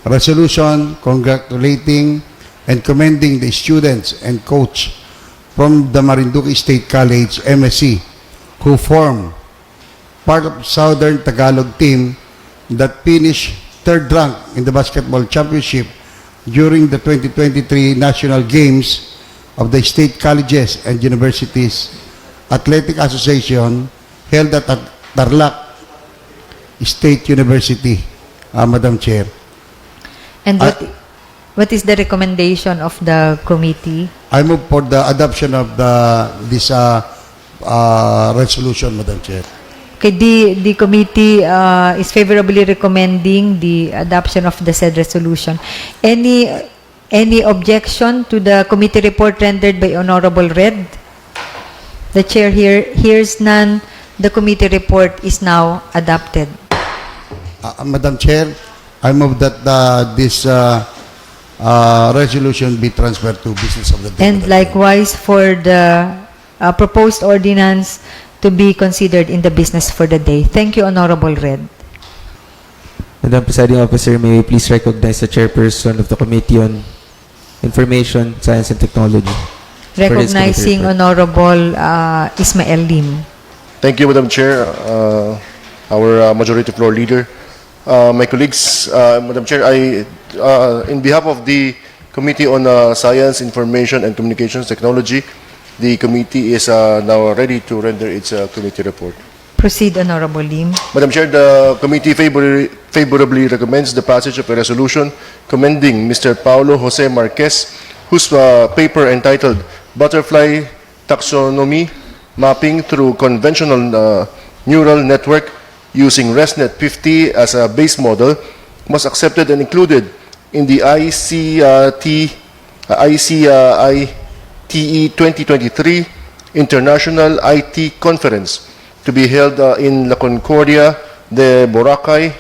resolution congratulating and commending the students and coach from the Marinduque State College, MSC, who form part of Southern Tagalog team that finished third rank in the basketball championship during the 2023 National Games of the State Colleges and Universities Athletic Association held at Tarlac State University, Madam Chair. And what is the recommendation of the committee? I move for the adoption of this resolution, Madam Chair. Okay, the committee is favorably recommending the adoption of the said resolution. Any objection to the committee report rendered by Honorable Red? The chair hears none. The committee report is now adopted. Madam Chair, I move that this resolution be transferred to business of the day. And likewise for the proposed ordinance to be considered in the business for the day. Thank you, Honorable Red. Madam Presiding Officer, may we please recognize the chairperson of the Committee on Information, Science and Technology. Recognizing Honorable Ismael Lim. Thank you, Madam Chair, our Majority Floor Leader. My colleagues, Madam Chair, in behalf of the Committee on Science, Information and Communications Technology, the committee is now ready to render its committee report. Proceed, Honorable Lim. Madam Chair, the committee favorably recommends the passage of a resolution commending Mr. Paulo Jose Marquez, whose paper entitled Butterfly Taxonomy Mapping Through Conventional Neural Network using ResNet 50 as a base model was accepted and included in the ICITE 2023 International IT Conference to be held in La Concordia de Boracay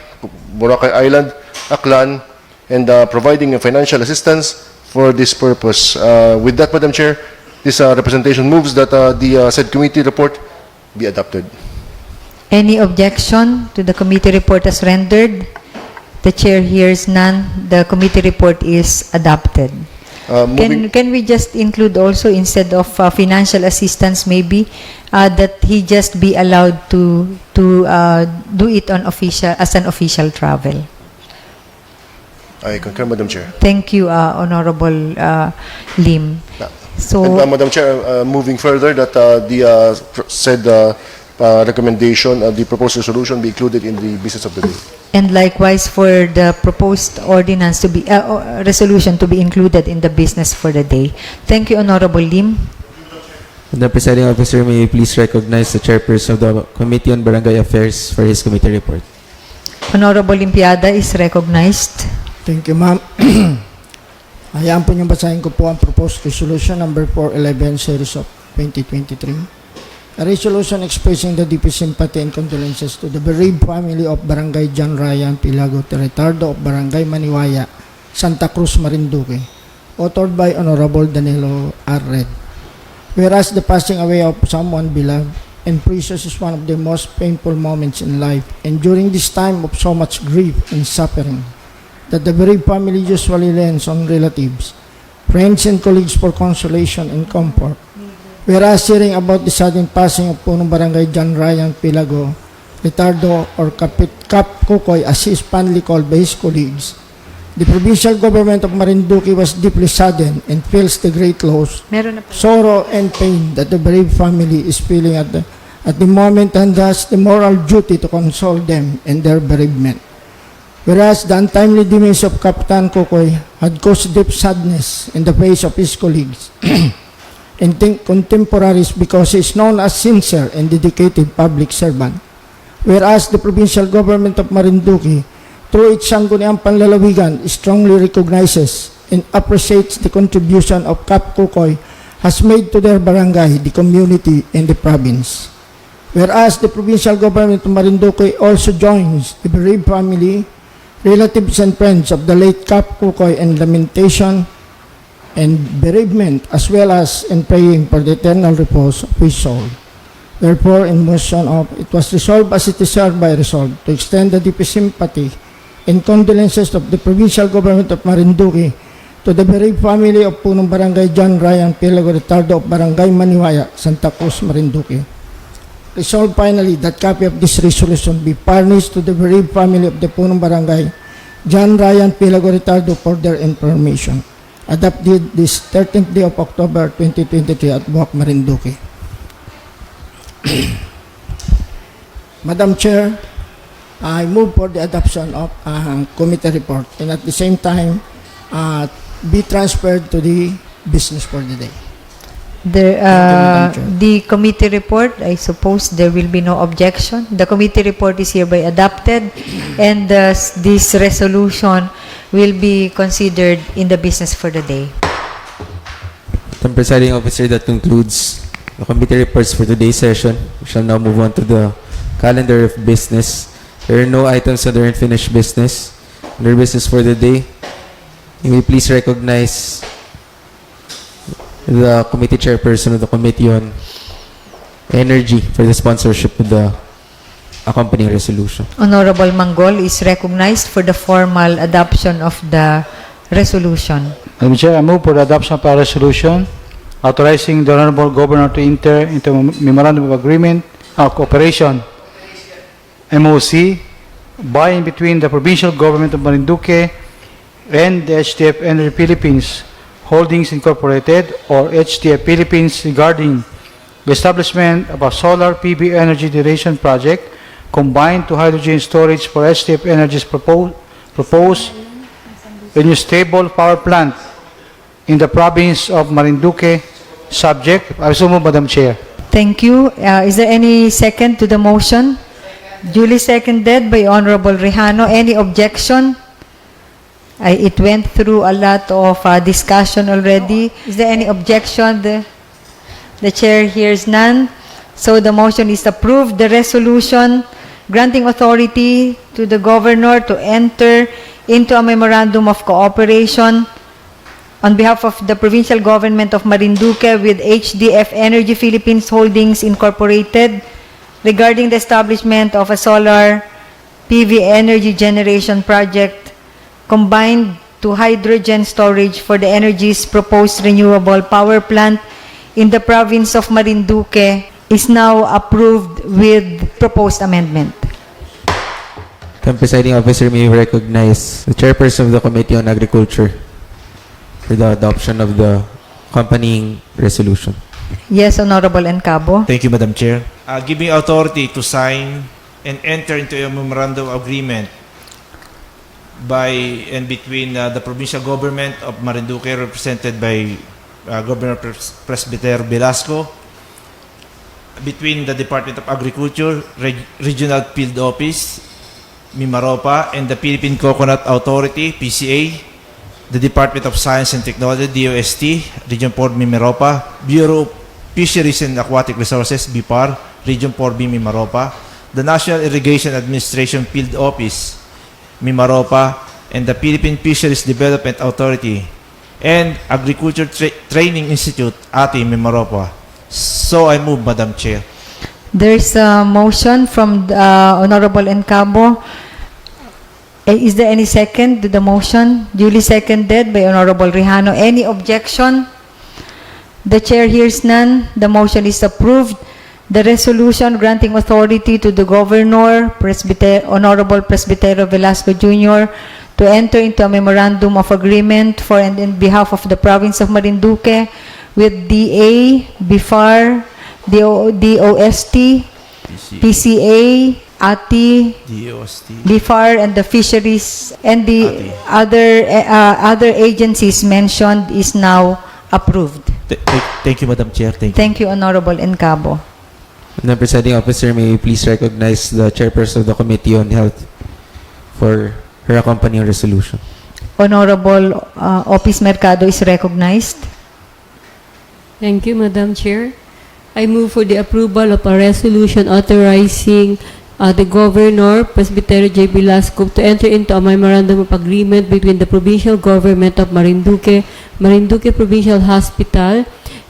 Island, Aklan, and providing financial assistance for this purpose. With that, Madam Chair, this representation moves that the said committee report be adopted. Any objection to the committee report as rendered? The chair hears none. The committee report is adopted. Can we just include also, instead of financial assistance, maybe that he just be allowed to do it on as an official travel? I concur, Madam Chair. Thank you, Honorable Lim. So, And, Madam Chair, moving further, that the said recommendation, the proposed resolution be included in the business of the day. and likewise for the proposed ordinance to be resolution to be included in the business for the day. Thank you, Honorable Lim. The presiding officer, may you please recognize the chairperson of the Committee on Barangay Affairs for his committee report. Honorable Limpiada is recognized. Thank you, ma'am. Hayaan po niyong basahin ko po ang proposed resolution number 411 series of 2023. A resolution expressing the deepest sympathy and condolences to the bereaved family of Barangay John Ryan Pilago Retardo of Barangay Maniwaya, Santa Cruz, Marinduque, authored by Honorable Danilo R. Red. Whereas the passing away of someone beloved and precious is one of the most painful moments in life, and during this time of so much grief and suffering, that the bereaved family usually lends on relatives, friends, and colleagues for consolation and comfort. Whereas hearing about the sudden passing of Punong Barangay John Ryan Pilago Retardo, or Kap Kukoy as he is fondly called by his colleagues, the provincial government of Marinduque was deeply saddened and feels the great loss, Meron na po. sorrow, and pain that the bereaved family is feeling at the moment, and thus the moral duty to console them in their bereavement. Whereas the untimely demise of Captain Kukoy had caused deep sadness in the face of his colleagues and contemporaries because he is known as sincere and dedicated public servant. Whereas the provincial government of Marinduque, through its Sangguniang Panlalawigan, strongly recognizes and appreciates the contribution of Kap Kukoy has made to their barangay, the community, and the province. Whereas the provincial government of Marinduque also joins the bereaved family, relatives, and friends of the late Kap Kukoy in lamentation and bereavement, as well as in praying for the eternal repose of his soul. Therefore, in motion of, it was resolved as it is hereby resolved to extend the deepest sympathy and condolences of the provincial government of Marinduque to the bereaved family of Punong Barangay John Ryan Pilago Retardo of Barangay Maniwaya, Santa Cruz, Marinduque. Resolved finally that copy of this resolution be furnished to the bereaved family of the Punong Barangay John Ryan Pilago Retardo for their information. Adopted this 13th day of October 2023 at Buwak, Marinduque. Madam Chair, I move for the adoption of committee report and at the same time be transferred to the business for the day. The committee report, I suppose there will be no objection. The committee report is hereby adopted, and this resolution will be considered in the business for the day. Madam Presiding Officer, that concludes the committee reports for today's session. We shall now move on to the calendar of business. There are no items under unfinished business. Under business for the day, you may please recognize the committee chairperson of the Committee on Energy for the sponsorship of the accompanying resolution. Honorable Manggol is recognized for the formal adoption of the resolution. Madam Chair, I move for the adoption of a resolution authorizing the Honorable Governor to enter into a Memorandum of Agreement of Cooperation, MOC, by and between the Provincial Government of Marinduque and the HTF Energy Philippines Holdings Incorporated, or HTF Philippines, regarding the establishment of a solar PV energy generation project combined to hydrogen storage for HTF Energy's proposed renewable power plant in the province of Marinduque, subject. I so move, Madam Chair. Thank you. Is there any second to the motion? Duly seconded by Honorable Rejano. Any objection? It went through a lot of discussion already. Is there any objection? The chair hears none. So the motion is approved. The resolution granting authority to the governor to enter into a memorandum of cooperation on behalf of the provincial government of Marinduque with HDF Energy Philippines Holdings Incorporated regarding the establishment of a solar PV energy generation project combined to hydrogen storage for the energy's proposed renewable power plant in the province of Marinduque is now approved with proposed amendment. Madam Presiding Officer, may you recognize the chairperson of the Committee on Agriculture for the adoption of the accompanying resolution. Yes, Honorable Encabo. Thank you, Madam Chair. Giving authority to sign and enter into a memorandum of agreement by and between the provincial government of Marinduque, represented by Governor Presbyter Velasco, between the Department of Agriculture, Regional Field Office, Mimaropa, and the Philippine Coconut Authority, PCA, the Department of Science and Technology, DOST, Region 4, Mimaropa, Bureau of Fisheries and Aquatic Resources, BIPAR, Region 4B, Mimaropa, the National Irrigation Administration Field Office, Mimaropa, and the Philippine Fisheries Development Authority, and Agriculture Training Institute, ATI, Mimaropa. So I move, Madam Chair. There's a motion from Honorable Encabo. Is there any second to the motion? Duly seconded by Honorable Rejano. Any objection? The chair hears none. The motion is approved. The resolution granting authority to the Governor, Honorable Presbytero Velasco Jr., to enter into a memorandum of agreement for and in behalf of the province of Marinduque with DA, BIFAR, DOST, PCA, ATI, BIFAR, and the fisheries and the other agencies mentioned is now approved. Thank you, Madam Chair. Thank you, Honorable Encabo. Madam Presiding Officer, may you please recognize the Chairperson of the Committee on Health for her accompanying resolution. Honorable Opis Mercado is recognized. Thank you, Madam Chair. I move for the approval of a resolution authorizing the Governor, Presbytero J. Velasco, to enter into a memorandum of agreement between the provincial government of Marinduque, Marinduque Provincial Hospital,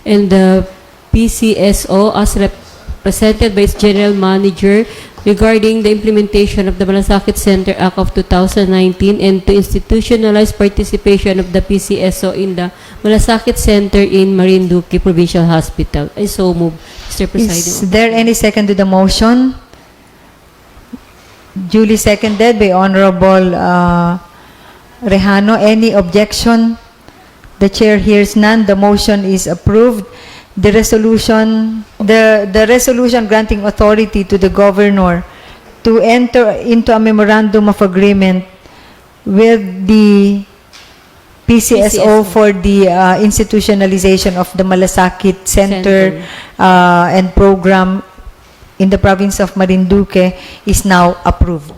and the PCSO as represented by its General Manager regarding the implementation of the Malasakit Center Act of 2019 and to institutionalize participation of the PCSO in the Malasakit Center in Marinduque Provincial Hospital. I so move, Mr. Presiding. Is there any second to the motion? Duly seconded by Honorable Rejano. Any objection? The chair hears none. The motion is approved. The resolution granting authority to the Governor to enter into a memorandum of agreement with the PCSO for the institutionalization of the Malasakit Center and program in the province of Marinduque is now approved.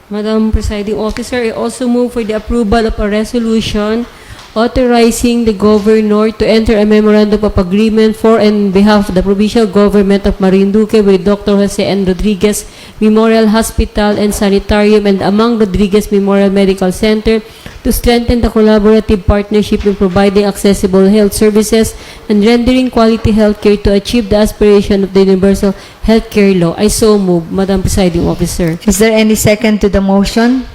Madam Presiding Officer, I also move for the approval of a resolution authorizing the Governor to enter a memorandum of agreement for and on behalf of the provincial government of Marinduque with Dr. Jose N. Rodriguez Memorial Hospital and Sanitarium and Amang Rodriguez Memorial Medical Center to strengthen the collaborative partnership in providing accessible health services and rendering quality healthcare to achieve the aspiration of the Universal Healthcare Law. I so move, Madam Presiding Officer. Is there any second to the motion?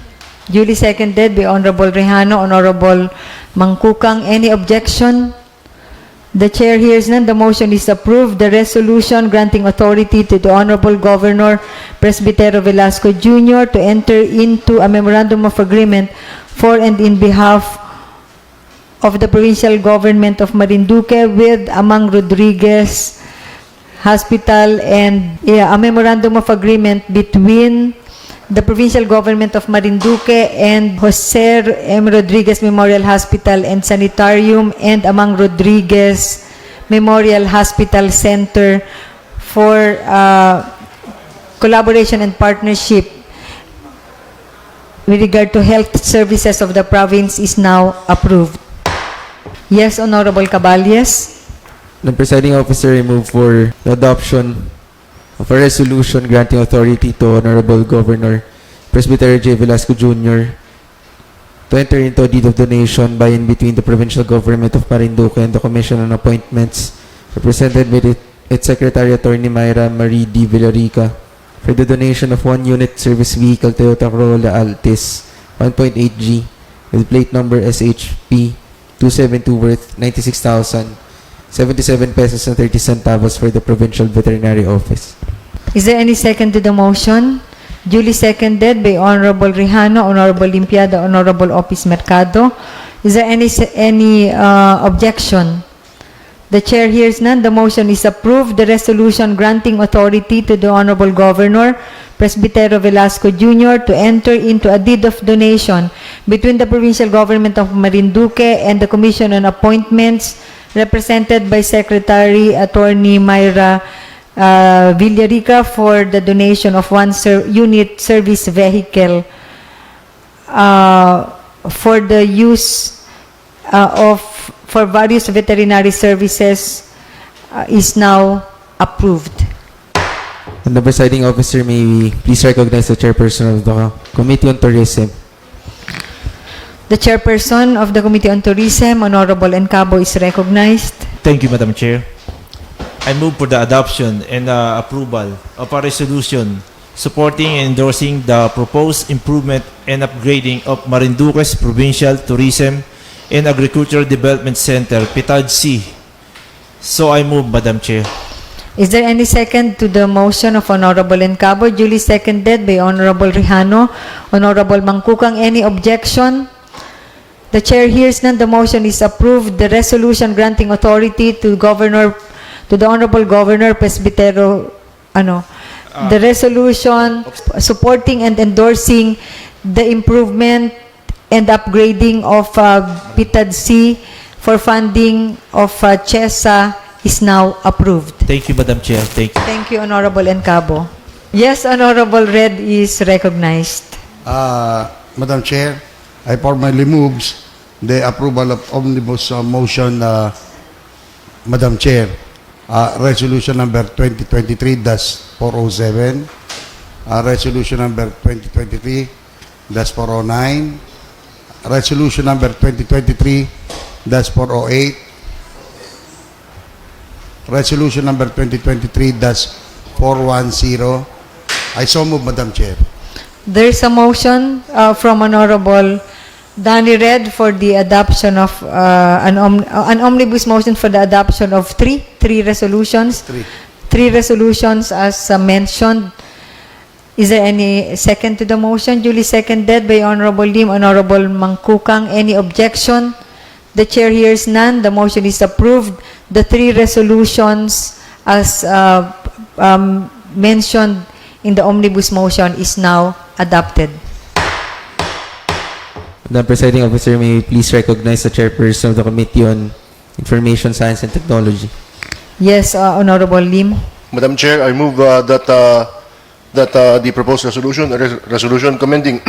Duly seconded by Honorable Rejano, Honorable Mangkukang. Any objection? The chair hears none. The motion is approved. The resolution granting authority to the Honorable Governor Presbytero Velasco Jr. to enter into a memorandum of agreement for and in behalf of the provincial government of Marinduque with Amang Rodriguez Hospital and a memorandum of agreement between the provincial government of Marinduque and Jose M. Rodriguez Memorial Hospital and Sanitarium and Amang Rodriguez Memorial Hospital Center for collaboration and partnership with regard to health services of the province is now approved. Yes, Honorable Caballes. The Presiding Officer, I move for the adoption of a resolution granting authority to Honorable Governor Presbytero J. Velasco Jr. to enter into a deed of donation by and between the provincial government of Marinduque and the Commission on Appointments, represented by its Secretary Attorney Myra Marie D. Villarica, for the donation of 1 unit service vehicle Toyota Corolla Altis 1.8G with plate number SHP 272 worth 96,077 pesos and 30 centavos for the Provincial Veterinary Office. Is there any second to the motion? Duly seconded by Honorable Rejano, Honorable Limpiada, Honorable Opis Mercado. Is there any objection? The chair hears none. The motion is approved. The resolution granting authority to the Honorable Governor Presbytero Velasco Jr. to enter into a deed of donation between the provincial government of Marinduque and the Commission on Appointments, represented by Secretary Attorney Myra Villarica for the donation of one unit service vehicle for the use for various veterinary services is now approved. And the presiding officer, may we please recognize the chairperson of the Committee on Tourism. The chairperson of the Committee on Tourism, Honorable Encabo, is recognized. Thank you, Madam Chair. I move for the adoption and approval of a resolution supporting and endorsing the proposed improvement and upgrading of Marinduque's Provincial Tourism and Agricultural Development Center, PITAD-C. So I move, Madam Chair. Is there any second to the motion of Honorable Encabo? Duly seconded by Honorable Rihano. Honorable Mangkukang, any objection? The chair hears none. The motion is approved. The resolution granting authority to the Honorable Governor Presbitero, the resolution supporting and endorsing the improvement and upgrading of PITAD-C for funding of CHESA is now approved. Thank you, Madam Chair. Thank you. Thank you, Honorable Encabo. Yes, Honorable Red is recognized. Madam Chair, I formally moves the approval of omnibus motion, Madam Chair. Resolution number 2023-407, resolution number 2023-409, resolution number 2023-408, resolution number 2023-410. I so move, Madam Chair. There is a motion from Honorable Danny Red for the adoption of an omnibus motion for the adoption of three resolutions. Three resolutions as mentioned. Is there any second to the motion? Duly seconded by Honorable Lim, Honorable Mangkukang. Any objection? The chair hears none. The motion is approved. The three resolutions as mentioned in the omnibus motion is now adopted. The presiding officer, may we please recognize the chairperson of the Committee on Information Science and Technology. Yes, Honorable Lim. Madam Chair, I move that the proposed resolution commending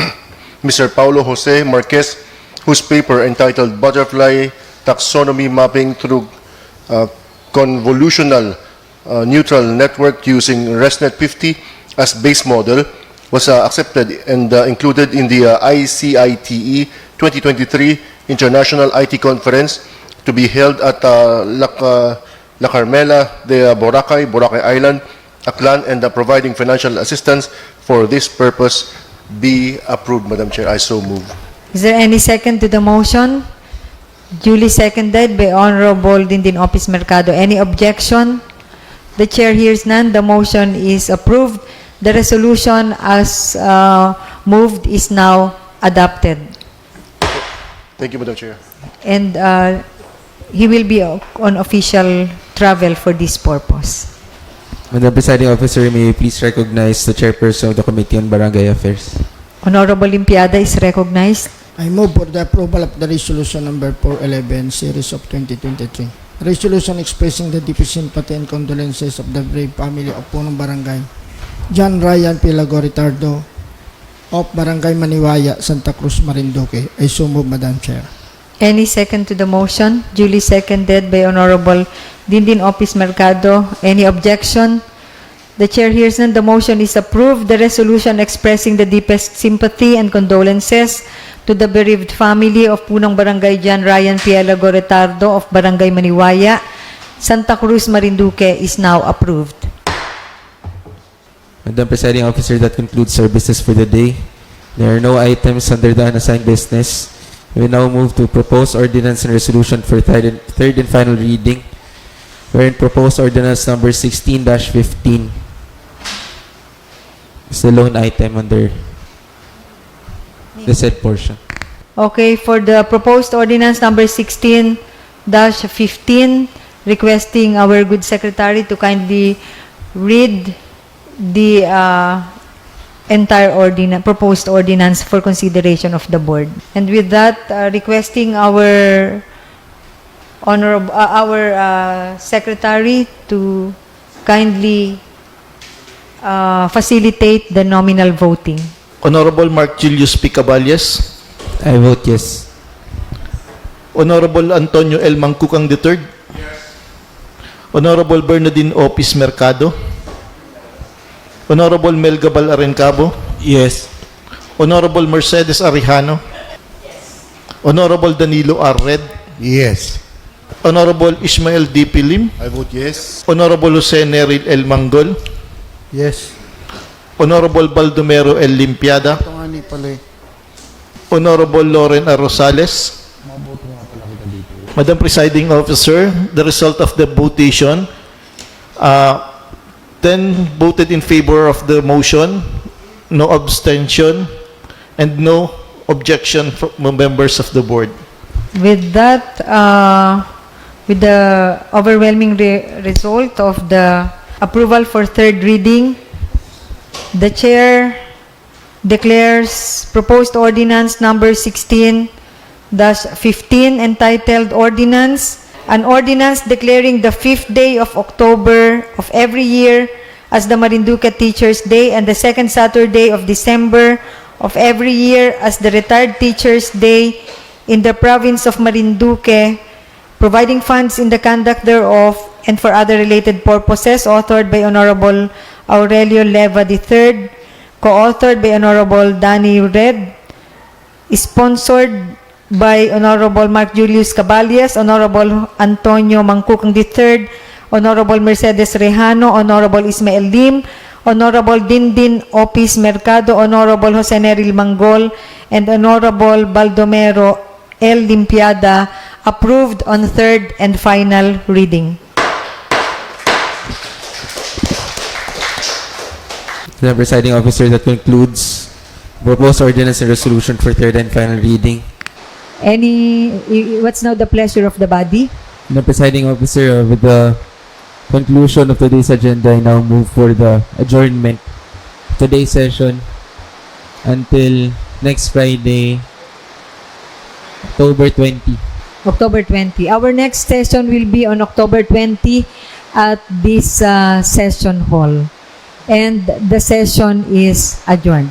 Mr. Paulo Jose Marquez, whose paper entitled Butterfly Taxonomy Mapping Through Convolutional Neutral Network Using ResNet 50 as base model was accepted and included in the ICITE 2023 International IT Conference to be held at La Carmela de Boracay Island, Aklan, and providing financial assistance for this purpose be approved, Madam Chair. I so move. Is there any second to the motion? Duly seconded by Honorable Dindin Opis Mercado. Any objection? The chair hears none. The motion is approved. The resolution as moved is now adopted. Thank you, Madam Chair. And he will be on official travel for this purpose. Madam Presiding Officer, may you please recognize the chairperson of the Committee on Barangay Affairs. Honorable Limpiada is recognized. I move for the approval of the resolution number 411, series of 2023. Resolution expressing the deepest sympathy and condolences of the brave family of Punong Barangay John Ryan Pilago Ritardo of Barangay Maniwaya, Santa Cruz, Marinduque. I so move, Madam Chair. Any second to the motion? Duly seconded by Honorable Dindin Opis Mercado. Any objection? The chair hears none. The motion is approved. The resolution expressing the deepest sympathy and condolences to the bereaved family of Punong Barangay John Ryan Pilago Ritardo of Barangay Maniwaya, Santa Cruz, Marinduque is now approved. Madam Presiding Officer, that concludes our business for the day. There are no items under the unassigned business. We will now move to proposed ordinance and resolution for third and final reading, wherein proposed ordinance number 16-15 is the lone item under the said portion. Okay, for the proposed ordinance number 16-15, requesting our good secretary to kindly read the entire proposed ordinance for consideration of the board. And with that, requesting our our secretary to kindly facilitate the nominal voting. Honorable Mark Julius P. Caballes, I vote yes. Honorable Antonio L. Mangkukang III, Honorable Bernardine Opis Mercado, Honorable Mel Gabal Arencabo, Yes. Honorable Mercedes Arijano, Honorable Danilo R. Red, Yes. Honorable Ismael D. Pilim, I vote yes. Honorable Jose Neril L. Manggol, Yes. Honorable Baldomero L. Limpiada, Ito nga ni pala eh. Honorable Loren A. Rosales. Madam Presiding Officer, the result of the votation, 10 voted in favor of the motion, no abstention, and no objection from members of the board. With that, with the overwhelming result of the approval for third reading, the chair declares proposed ordinance number 16-15 entitled Ordinance, an ordinance declaring the 5th day of October of every year as the Marinduque Teachers' Day and the second Saturday of December of every year as the Retired Teachers' Day in the province of Marinduque, providing funds in the conduct thereof and for other related purposes, authored by Honorable Aurelio Leva III, co-authored by Honorable Danny Red, sponsored by Honorable Mark Julius Caballes, Honorable Antonio Mangkukang III, Honorable Mercedes Rejano, Honorable Ismael Lim, Honorable Dindin Opis Mercado, Honorable Jose Neril Manggol, and Honorable Baldomero L. Limpiada, approved on third and final reading. The presiding officer, that concludes proposed ordinance and resolution for third and final reading. What's now the pleasure of the body? The presiding officer, with the conclusion of today's agenda, I now move for the adjournment of today's session until next Friday, October 20. October 20. Our next session will be on October 20 at this session hall. And the session is adjourned.